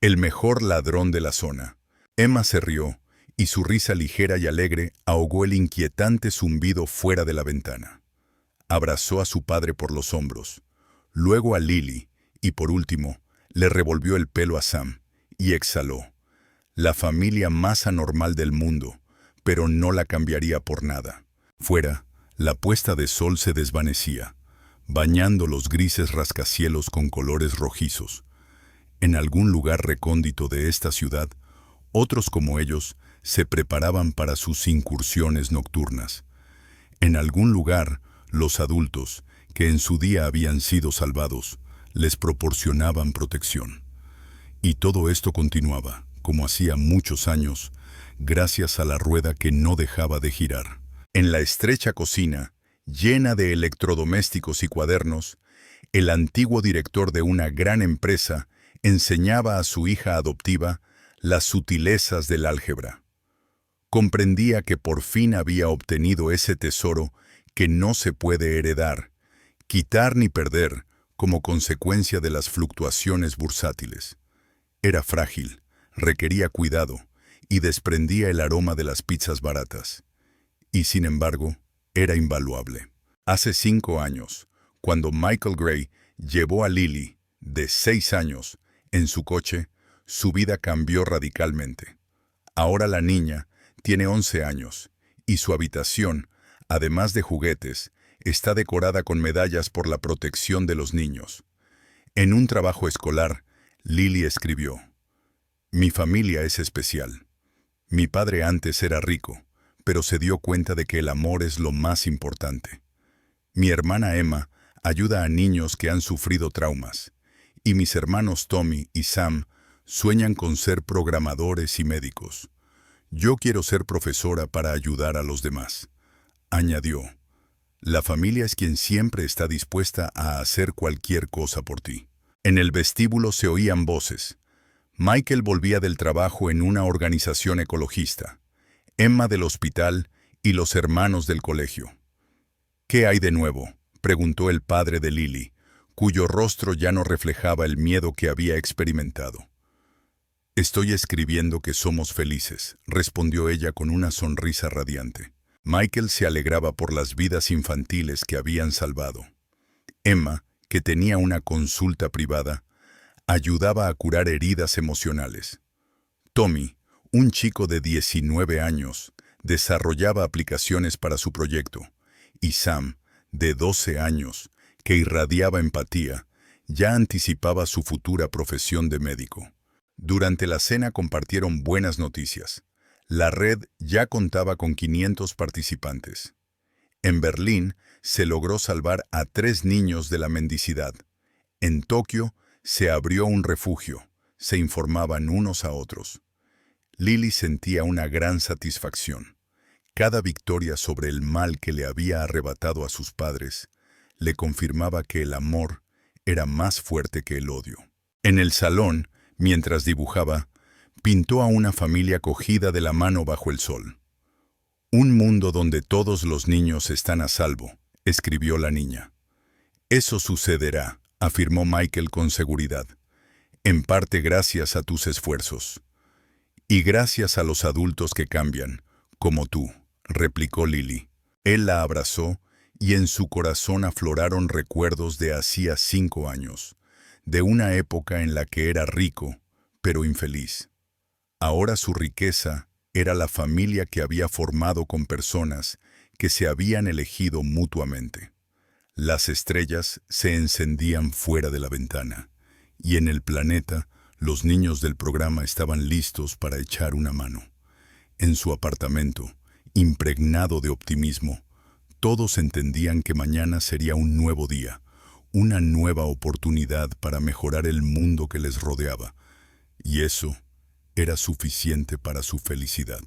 El mejor ladrón de la zona». Emma se rió, y su risa ligera y alegre ahogó el inquietante zumbido fuera de la ventana. Abrazó a su padre por los hombros, luego a Lily, y por último, le revolvió el pelo a Sam, y exhaló. La familia más anormal del mundo, pero no la cambiaría por nada. Fuera, la puesta de sol se desvanecía, bañando los grises rascacielos con colores rojizos. En algún lugar recóndito de esta ciudad, otros como ellos se preparaban para sus incursiones nocturnas. En algún lugar, los adultos, que en su día habían sido salvados, les proporcionaban protección. Y todo esto continuaba, como hacía muchos años, gracias a la rueda que no dejaba de girar. En la estrecha cocina, llena de electrodomésticos y cuadernos, el antiguo director de una gran empresa enseñaba a su hija adoptiva las sutilezas del álgebra. Comprendía que por fin había obtenido ese tesoro que no se puede heredar, quitar ni perder como consecuencia de las fluctuaciones bursátiles. Era frágil, requería cuidado y desprendía el aroma de las pizzas baratas. Y sin embargo, era invaluable. Hace 5 años, cuando Michael Gray llevó a Lily, de 6 años, en su coche, su vida cambió radicalmente. Ahora la niña tiene 11 años y su habitación, además de juguetes, está decorada con medallas por la protección de los niños. En un trabajo escolar, Lily escribió: «Mi familia es especial. Mi padre antes era rico, pero se dio cuenta de que el amor es lo más importante. Mi hermana Emma ayuda a niños que han sufrido traumas, y mis hermanos Tommy y Sam sueñan con ser programadores y médicos. Yo quiero ser profesora para ayudar a los demás», añadió. «La familia es quien siempre está dispuesta a hacer cualquier cosa por ti». En el vestíbulo se oían voces. Michael volvía del trabajo en una organización ecologista, Emma del hospital y los hermanos del colegio. «¿Qué hay de nuevo?», preguntó el padre de Lily, cuyo rostro ya no reflejaba el miedo que había experimentado. «Estoy escribiendo que somos felices», respondió ella con una sonrisa radiante. Michael se alegraba por las vidas infantiles que habían salvado. Emma, que tenía una consulta privada, ayudaba a curar heridas emocionales. Tommy, un chico de 19 años, desarrollaba aplicaciones para su proyecto, y Sam, de 12 años, que irradiaba empatía, ya anticipaba su futura profesión de médico. Durante la cena compartieron buenas noticias. La red ya contaba con 500 participantes. En Berlín se logró salvar a 3 niños de la mendicidad. En Tokio se abrió un refugio, se informaban unos a otros. Lily sentía una gran satisfacción. Cada victoria sobre el mal que le había arrebatado a sus padres le confirmaba que el amor era más fuerte que el odio. En el salón, mientras dibujaba, pintó a una familia cogida de la mano bajo el sol. «Un mundo donde todos los niños están a salvo», escribió la niña. «Eso sucederá», afirmó Michael con seguridad, «en parte gracias a tus esfuerzos». «Y gracias a los adultos que cambian, como tú», replicó Lily. Él la abrazó y en su corazón afloraron recuerdos de hacía 5 años, de una época en la que era rico, pero infeliz. Ahora su riqueza era la familia que había formado con personas que se habían elegido mutuamente. Las estrellas se encendían fuera de la ventana, y en el planeta los niños del programa estaban listos para echar una mano. En su apartamento, impregnado de optimismo, todos entendían que mañana sería un nuevo día, una nueva oportunidad para mejorar el mundo que les rodeaba, y eso era suficiente para su felicidad.